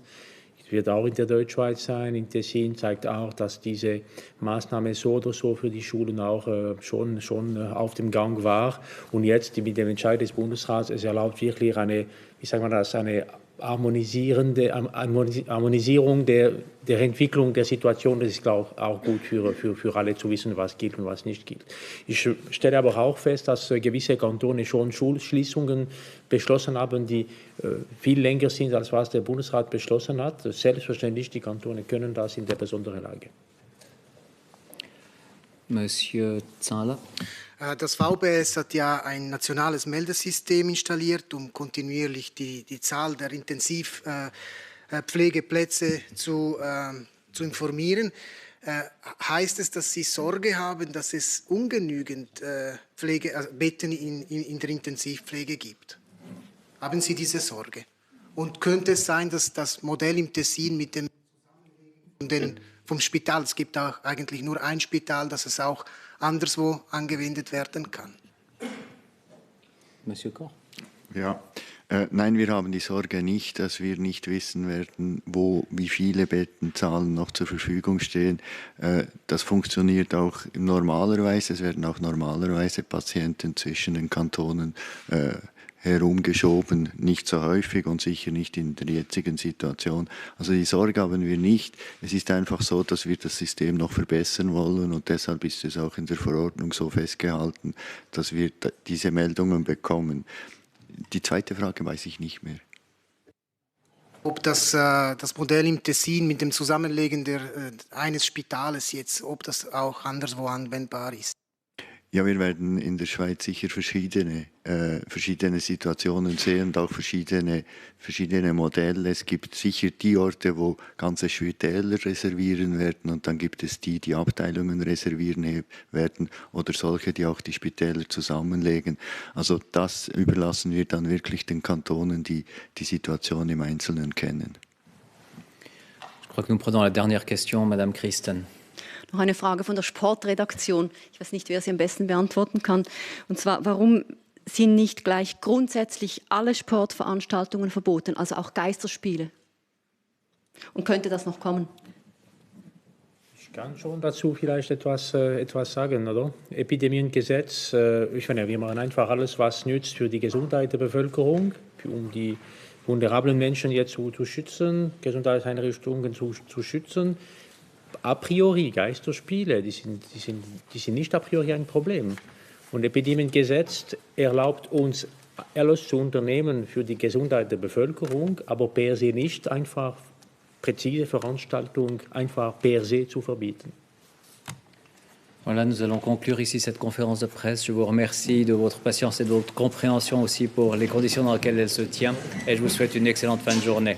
wird auch in der Deutschschweiz sein, in Tessin, zeigt auch, dass diese Maßnahme so oder so für die Schulen auch schon auf dem Gang war. Und jetzt mit dem Entscheid des Bundesrats, es erlaubt wirklich eine Harmonisierung der Entwicklung der Situation. Das ist, glaube ich, auch gut für alle zu wissen, was gilt und was nicht gilt. Ich stelle aber auch fest, dass gewisse Kantone schon Schulschließungen beschlossen haben, die viel länger sind, als was der Bundesrat beschlossen hat. Selbstverständlich, die Kantone können das in der besonderen Lage. Monsieur Zahler. Das VBS hat ja ein nationales Meldesystem installiert, um kontinuierlich die Zahl der Intensivpflegeplätze zu informieren. Heißt es, dass Sie Sorge haben, dass es ungenügend Betten in der Intensivpflege gibt? Haben Sie diese Sorge? Und könnte es sein, dass das Modell im Tessin mit dem vom Spital, es gibt auch eigentlich nur ein Spital, dass es auch anderswo angewendet werden kann? Monsieur Koch. Ja, nein, wir haben die Sorge nicht, dass wir nicht wissen werden, wie viele Bettenzahlen noch zur Verfügung stehen. Das funktioniert auch normalerweise. Es werden auch normalerweise Patienten zwischen den Kantonen herumgeschoben, nicht so häufig und sicher nicht in der jetzigen Situation. Also die Sorge haben wir nicht. Es ist einfach so, dass wir das System noch verbessern wollen und deshalb ist es auch in der Verordnung so festgehalten, dass wir diese Meldungen bekommen. Die zweite Frage weiß ich nicht mehr. Ob das Modell im Tessin mit dem Zusammenlegen eines Spitales jetzt, ob das auch anderswo anwendbar ist? Ja, wir werden in der Schweiz sicher verschiedene Situationen sehen und auch verschiedene Modelle. Es gibt sicher die Orte, wo ganze Spitäler reservieren werden und dann gibt es die Abteilungen reservieren werden oder solche, die auch die Spitäler zusammenlegen. Also das überlassen wir dann wirklich den Kantonen, die die Situation im Einzelnen kennen. Je crois que nous prenons la dernière question, Madame Christen. Noch eine Frage von der Sportredaktion. Ich weiß nicht, wer sie am besten beantworten kann. Und zwar, warum sind nicht gleich grundsätzlich alle Sportveranstaltungen verboten, also auch Geisterspiele? Und könnte das noch kommen? Ich kann schon dazu vielleicht etwas sagen, oder? Epidemiengesetz, ich meine, wir machen einfach alles, was nützt für die Gesundheit der Bevölkerung, um die vulnerablen Menschen jetzt zu schützen, Gesundheitseinrichtungen zu schützen. A priori Geisterspiele, die sind nicht a priori ein Problem. Und Epidemiengesetz erlaubt uns, alles zu unternehmen für die Gesundheit der Bevölkerung, aber per se nicht einfach präzise Veranstaltungen einfach per se zu verbieten. Voilà, nous allons conclure ici cette conférence de presse. Je vous remercie de votre patience et de votre compréhension aussi pour les conditions dans lesquelles elle se tient. Et je vous souhaite une excellente fin de journée.